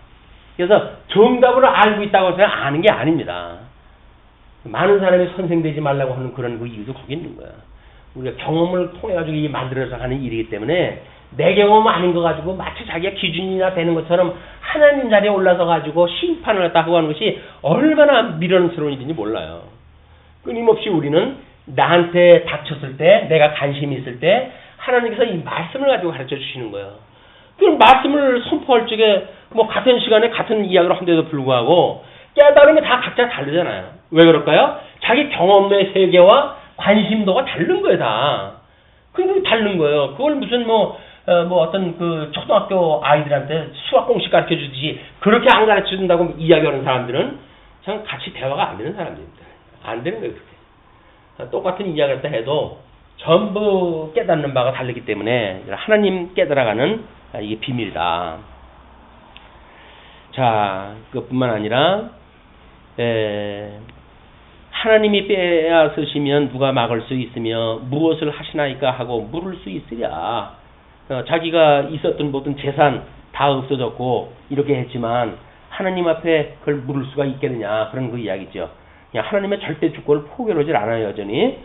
그래서 정답으로 알고 있다고 해서 아는 게 아닙니다. 많은 사람이 선생 되지 말라고 하는 그런 그 이유도 거기 있는 거야. 우리가 경험을 통해 가지고 이 만들어서 하는 일이기 때문에 내 경험 아닌 거 가지고 마치 자기가 기준이나 되는 것처럼 하나님 자리에 올라서 가지고 심판을 갖다 하고 하는 것이 얼마나 미련스러운 일인지 몰라요. 끊임없이 우리는 나한테 닥쳤을 때 내가 관심이 있을 때 하나님께서 이 말씀을 가지고 가르쳐 주시는 거예요. 그럼 말씀을 선포할 적에 뭐 같은 시간에 같은 이야기를 한데도 불구하고 깨달음이 다 각자 다르잖아요. 왜 그럴까요? 자기 경험의 세계와 관심도가 다른 거예요, 다. 그게 다른 거예요. 그걸 무슨 뭐 어떤 그 초등학교 아이들한테 수학 공식 가르쳐 주듯이 그렇게 안 가르쳐 준다고 이야기하는 사람들은 참 같이 대화가 안 되는 사람들입니다. 안 되는 거예요, 그렇게. 똑같은 이야기를 해도 전부 깨닫는 바가 다르기 때문에 하나님 깨달아가는 이게 비밀이다. 자, 그것뿐만 아니라 하나님이 빼앗으시면 누가 막을 수 있으며 무엇을 하시나이까 하고 물을 수 있으랴. 자기가 있었던 모든 재산 다 없어졌고 이렇게 했지만 하나님 앞에 그걸 물을 수가 있겠느냐 그런 그 이야기죠. 그냥 하나님의 절대 주권을 포기하지 않아요. 여전히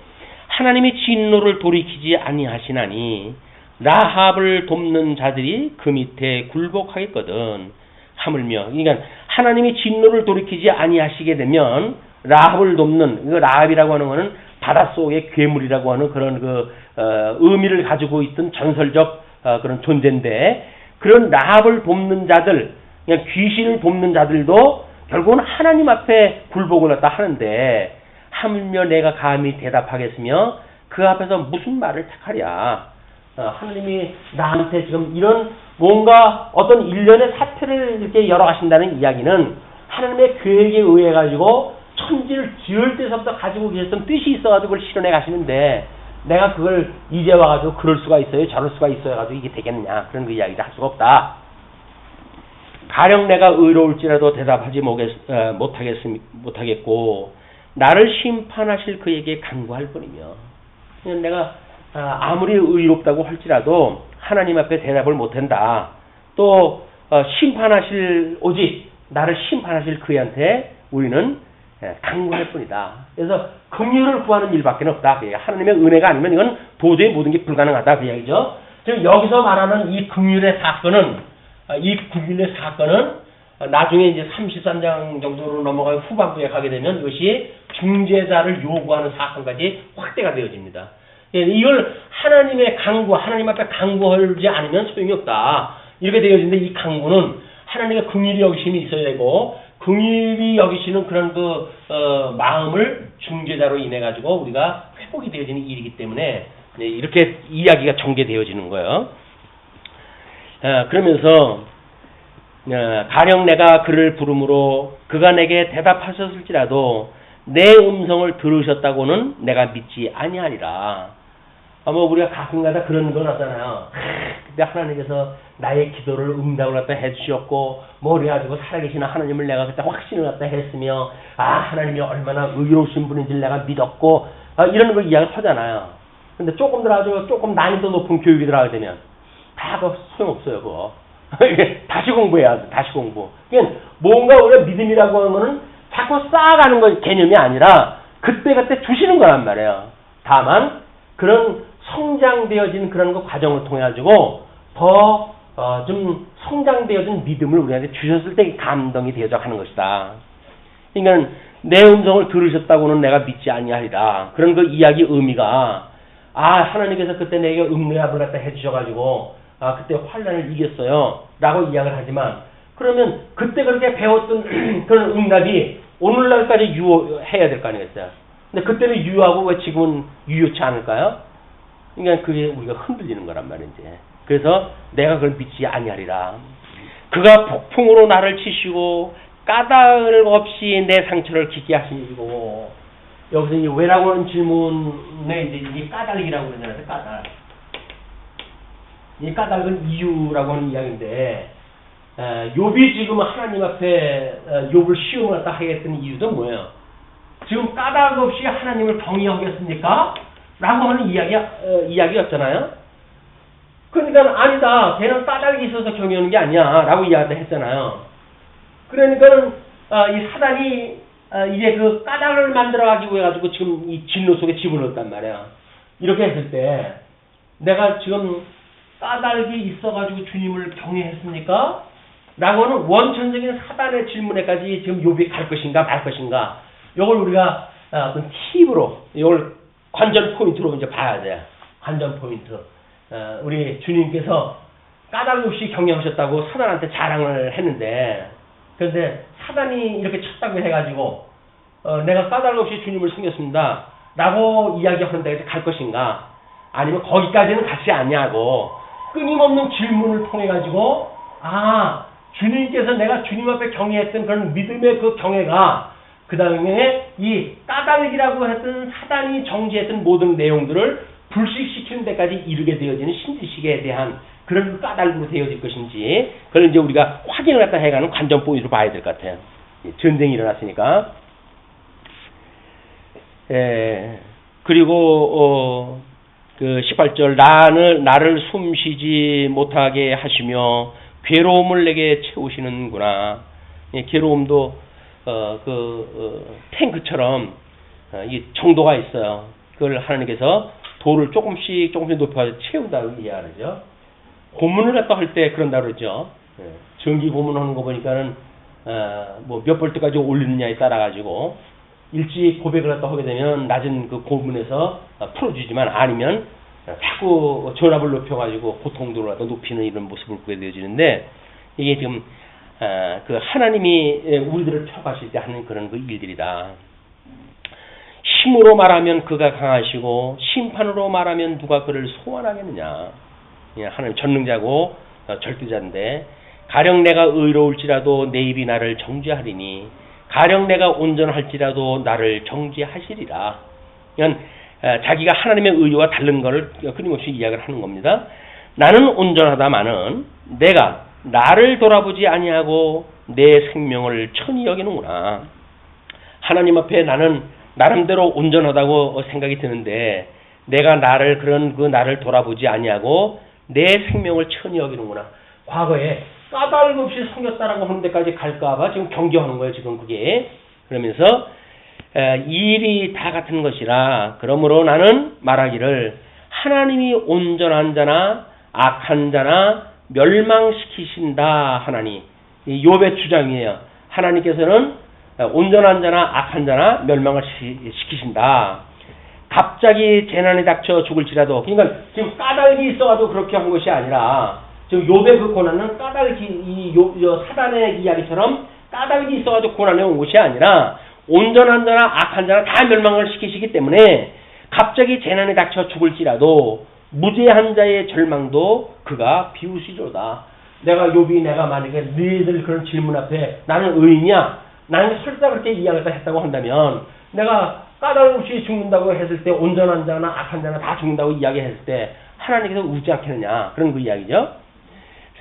하나님의 진노를 돌이키지 아니하시나니 라합을 돕는 자들이 그 밑에 굴복하겠거든. 하물며 그러니까 하나님이 진노를 돌이키지 아니하시게 되면 라합을 돕는 그 라합이라고 하는 것은 바닷속의 괴물이라고 하는 그런 그 의미를 가지고 있던 전설적 그런 존재인데 그런 라합을 돕는 자들 그냥 귀신을 돕는 자들도 결국은 하나님 앞에 굴복을 갖다 하는데 하물며 내가 감히 대답하겠으며 그 앞에서 무슨 말을 택하랴. 하나님이 나한테 지금 이런 뭔가 어떤 일련의 사태를 이렇게 열어가신다는 이야기는 하나님의 계획에 의해 가지고 천지를 지을 때서부터 가지고 계셨던 뜻이 있어가지고 그걸 실현해 가시는데 내가 그걸 이제 와가지고 그럴 수가 있어요 저럴 수가 있어요 가지고 이게 되겠느냐 그런 그 이야기를 할 수가 없다. 가령 내가 의로울지라도 대답하지 못하겠고 나를 심판하실 그에게 간구할 뿐이며 내가 아무리 의롭다고 할지라도 하나님 앞에 대답을 못한다. 또 심판하실 오직 나를 심판하실 그한테 우리는 간구할 뿐이다. 그래서 긍휼을 구하는 일밖에 없다. 하나님의 은혜가 아니면 이건 도저히 모든 게 불가능하다 그 이야기죠. 지금 여기서 말하는 이 긍휼의 사건은 나중에 이제 33장 정도로 넘어가고 후반부에 가게 되면 이것이 중재자를 요구하는 사건까지 확대가 되어집니다. 이걸 하나님 앞에 간구하지 않으면 소용이 없다. 이렇게 되어지는데 이 간구는 하나님의 긍휼히 여기심이 있어야 되고 긍휼히 여기시는 그런 마음을 중재자로 인해 가지고 우리가 회복이 되어지는 일이기 때문에 이렇게 이야기가 전개되어지는 거예요. 그러면서 가령 내가 그를 부름으로 그가 내게 대답하셨을지라도 내 음성을 들으셨다고는 내가 믿지 아니하리라. 우리가 가끔가다 그런 건 하잖아요. 근데 하나님께서 나의 기도를 응답을 갖다 해주셨고 그래가지고 살아계시는 하나님을 내가 그때 확신을 갖다 했으며 하나님이 얼마나 의로우신 분인지 내가 믿었고 이런 걸 이야기를 하잖아요. 근데 조금 들어가지고 조금 난이도 높은 교육이 들어가게 되면 다 그거 소용없어요. 그거 다시 공부해야 돼. 다시 공부. 그러니까 뭔가 우리가 믿음이라고 하는 거는 자꾸 쌓아가는 건 개념이 아니라 그때그때 주시는 거란 말이에요. 다만 그런 성장되어진 그런 그 과정을 통해 가지고 더 좀 성장되어진 믿음을 우리한테 주셨을 때 감동이 되어져 가는 것이다. 그러니까 내 음성을 들으셨다고는 내가 믿지 아니하리라. 그런 그 이야기 의미가 하나님께서 그때 내게 응답을 갖다 해주셔가지고 그때 환난을 이겼어요 라고 이야기를 하지만 그러면 그때 그렇게 배웠던 그런 응답이 오늘날까지 유효해야 될 거 아니겠어요. 근데 그때는 유효하고 왜 지금은 유효치 않을까요? 그러니까 그게 우리가 흔들리는 거란 말이지. 그래서 내가 그걸 믿지 아니하리라. 그가 폭풍으로 나를 치시고 까닭 없이 내 상처를 깊게 하시고, 여기서 이 왜라고 하는 질문에 이제 이 까닭이라고 그러잖아요. 까닭. 이 까닭은 이유라고 하는 이야기인데, 욥이 지금 하나님 앞에 욥을 시험을 갖다 하겠다는 이유도 뭐예요? 지금 까닭 없이 하나님을 경외하겠습니까? 라고 하는 이야기였잖아요. 그러니까 아니다. 걔는 까닭이 있어서 경외하는 게 아니야. 라고 이야기했잖아요. 그러니까는 이 사단이 이제 그 까닭을 만들어가지고 해가지고 지금 이 진노 속에 집어넣었단 말이야. 이렇게 했을 때 내가 지금 까닭이 있어가지고 주님을 경외했습니까? 라고 하는 원천적인 사단의 질문에까지 지금 욥이 갈 것인가 말 것인가. 이걸 우리가 어떤 팁으로, 이걸 관전 포인트로 이제 봐야 돼. 관전 포인트. 우리 주님께서 까닭 없이 경외하셨다고 사단한테 자랑을 했는데, 그런데 사단이 이렇게 쳤다고 해가지고 내가 까닭 없이 주님을 섬겼습니다 라고 이야기하는 데까지 갈 것인가, 아니면 거기까지는 같이 아니하고 끊임없는 질문을 통해 가지고 주님께서 내가 주님 앞에 경외했던 그런 믿음의 그 경외가 그 다음에 이 까닭이라고 했던 사단이 정지했던 모든 내용들을 불식시키는 데까지 이르게 되어지는 신지식에 대한 그런 까닭으로 되어질 것인지, 그걸 이제 우리가 확인을 갖다 해가는 관전 포인트로 봐야 될 것 같아요. 전쟁이 일어났으니까. 그리고 그 18절, 나를 숨쉬지 못하게 하시며 괴로움을 내게 채우시는구나. 괴로움도 탱크처럼 이 정도가 있어요. 그걸 하나님께서 돌을 조금씩 높여서 채운다고 이야기하죠. 고문을 갖다 할 때 그런다 그러죠. 전기 고문하는 거 보니까는 뭐 몇 볼트까지 올리느냐에 따라 가지고 일찍 고백을 갖다 하게 되면 낮은 그 고문에서 풀어주지만, 아니면 자꾸 전압을 높여가지고 고통도를 갖다 높이는 이런 모습을 보게 되어지는데, 이게 지금 그 하나님이 우리들을 펴가실 때 하는 그런 그 일들이다. 힘으로 말하면 그가 강하시고 심판으로 말하면 누가 그를 소환하겠느냐. 하나님 전능자고 절대자인데, 가령 내가 의로울지라도 내 입이 나를 정죄하리니 가령 내가 온전할지라도 나를 정죄하시리라. 이건 자기가 하나님의 의와 다른 것을 끊임없이 이야기를 하는 겁니다. 나는 온전하다마는 내가 나를 돌아보지 아니하고 내 생명을 천히 여기는구나. 하나님 앞에 나는 나름대로 온전하다고 생각이 드는데, 내가 나를 돌아보지 아니하고 내 생명을 천히 여기는구나. 과거에 까닭 없이 섬겼다라고 하는 데까지 갈까봐 지금 경계하는 거예요, 지금 그게. 그러면서 이 일이 다 같은 것이라 그러므로 나는 말하기를 하나님이 온전한 자나 악한 자나 멸망시키신다 하나니. 이 욥의 주장이에요. 하나님께서는 온전한 자나 악한 자나 멸망을 시키신다. 갑자기 재난이 닥쳐 죽을지라도, 그러니까 지금 까닭이 있어가지고 그렇게 한 것이 아니라, 지금 욥의 그 고난은 까닭이 사단의 이야기처럼 까닭이 있어가지고 고난에 온 것이 아니라, 온전한 자나 악한 자나 다 멸망을 시키시기 때문에 갑자기 재난이 닥쳐 죽을지라도 무죄한 자의 절망도 그가 비우시리로다. 내가 만약에 너희들 그런 질문 앞에 나는 의인이야, 나는 설사 그렇게 이야기를 했다고 한다면, 내가 까닭 없이 죽는다고 했을 때 온전한 자나 악한 자나 다 죽는다고 이야기했을 때 하나님께서 웃지 않겠느냐, 그런 그 이야기죠.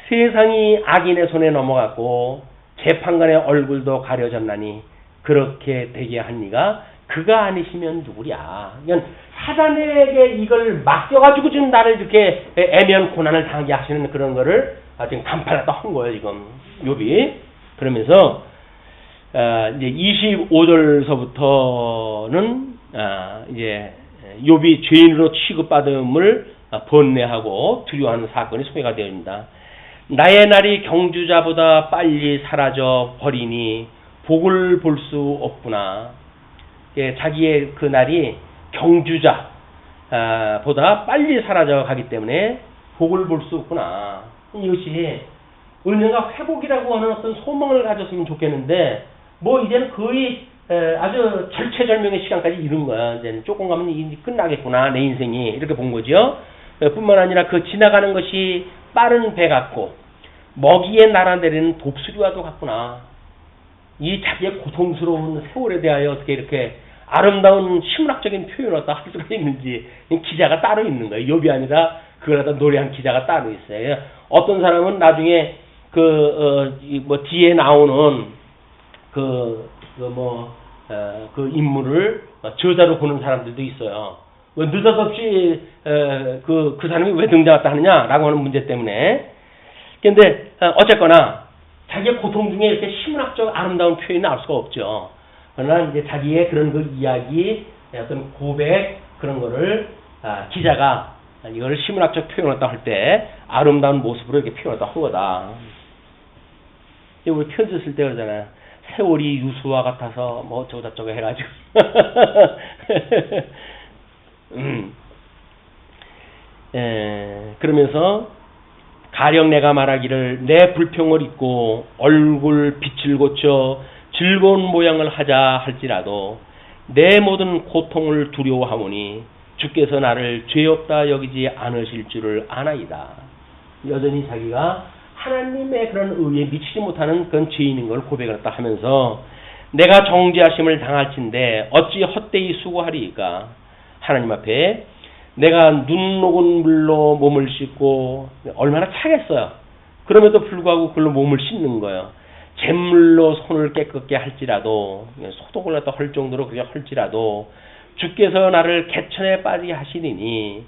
세상이 악인의 손에 넘어갔고 재판관의 얼굴도 가려졌나니 그렇게 되게 한 이가 그가 아니시면 누구랴. 그러니까 사단에게 이걸 맡겨가지고 지금 나를 이렇게 애매한 고난을 당하게 하시는 그런 거를 지금 간판에다 한 거예요, 지금 욥이. 그러면서 이제 25절서부터는 이제 욥이 죄인으로 취급받음을 번뇌하고 두려워하는 사건이 소개가 되어집니다. 나의 날이 경주자보다 빨리 사라져 버리니 복을 볼 수 없구나. 자기의 그 날이 경주자보다 빨리 사라져 가기 때문에 복을 볼 수 없구나. 이것이 은혜가 회복이라고 하는 어떤 소망을 가졌으면 좋겠는데, 뭐 이제는 거의 아주 절체절명의 시간까지 이른 거야. 이제는 조금 가면 이제 끝나겠구나, 내 인생이. 이렇게 본 거죠. 뿐만 아니라 그 지나가는 것이 빠른 배 같고 먹이에 날아내리는 독수리와도 같구나. 이 자기의 고통스러운 세월에 대하여 어떻게 이렇게 아름다운 심리학적인 표현을 갖다 할 수가 있는지 기자가 따로 있는 거예요. 욥이 아니라 그걸 갖다 노래한 기자가 따로 있어요. 어떤 사람은 나중에 뒤에 나오는 그 인물을 저자로 보는 사람들도 있어요. 느닷없이 그 사람이 왜 등장했다 하느냐라고 하는 문제 때문에. 근데 어쨌거나 자기의 고통 중에 이렇게 심리학적 아름다운 표현이 나올 수가 없죠. 그러나 이제 자기의 그런 그 이야기, 어떤 고백 그런 거를 기자가 이걸 심리학적 표현을 할 때 아름다운 모습으로 이렇게 표현을 한 거다. 우리 편지 쓸 때 그러잖아요. 세월이 유수와 같아서 뭐 저거 해가지고. 그러면서 가령 내가 말하기를 내 불평을 잊고 얼굴 빛을 고쳐 즐거운 모양을 하자 할지라도 내 모든 고통을 두려워하오니 주께서 나를 죄 없다 여기지 않으실 줄을 아나이다. 여전히 자기가 하나님의 그런 의에 미치지 못하는 그런 죄인인 걸 고백을 했다 하면서 내가 정죄하심을 당할진대 어찌 헛되이 수고하리이까. 하나님 앞에 내가 눈 녹은 물로 몸을 씻고 얼마나 차겠어요. 그럼에도 불구하고 그걸로 몸을 씻는 거예요. 잿물로 손을 깨끗게 할지라도 소독을 갖다 할 정도로 그냥 할지라도 주께서 나를 개천에 빠지게 하시리니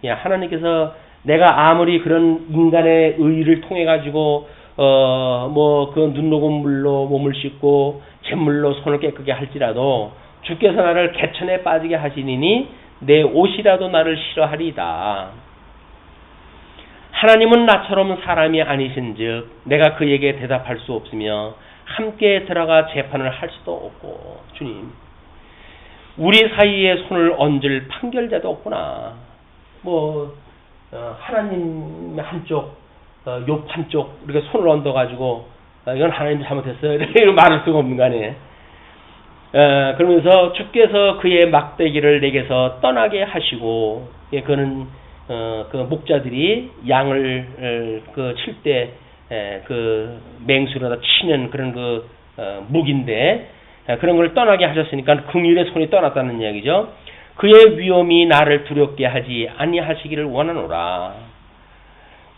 하나님께서 내가 아무리 그런 인간의 의의를 통해 가지고 그 눈 녹은 물로 몸을 씻고 잿물로 손을 깨끗게 할지라도 주께서 나를 개천에 빠지게 하시리니 내 옷이라도 나를 싫어하리이다. 하나님은 나처럼 사람이 아니신즉 내가 그에게 대답할 수 없으며 함께 들어가 재판을 할 수도 없고 주님 우리 사이에 손을 얹을 판결자도 없구나. 하나님 한쪽 욥 한쪽 이렇게 손을 얹어 가지고 이건 하나님 잘못했어요 이렇게 말할 수가 없는 거 아니에요. 그러면서 주께서 그의 막대기를 내게서 떠나게 하시고 그는 그 목자들이 양을 칠 때 그 맹수로다 치는 그런 그 무기인데 그런 걸 떠나게 하셨으니까 긍휼의 손이 떠났다는 이야기죠. 그의 위엄이 나를 두렵게 하지 아니하시기를 원하노라.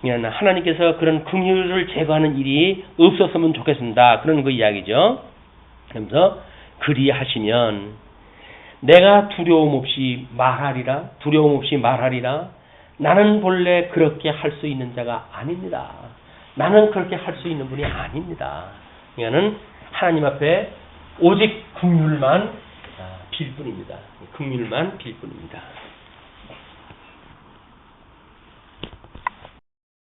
하나님께서 그런 긍휼을 제거하는 일이 없었으면 좋겠습니다. 그런 그 이야기죠. 그러면서 그리하시면 내가 두려움 없이 말하리라. 나는 본래 그렇게 할 수 있는 자가 아닙니다. 나는 그렇게 할 수 있는 분이 아닙니다. 그러니까는 하나님 앞에 오직 긍휼만 빌 뿐입니다. 긍휼만 빌 뿐입니다.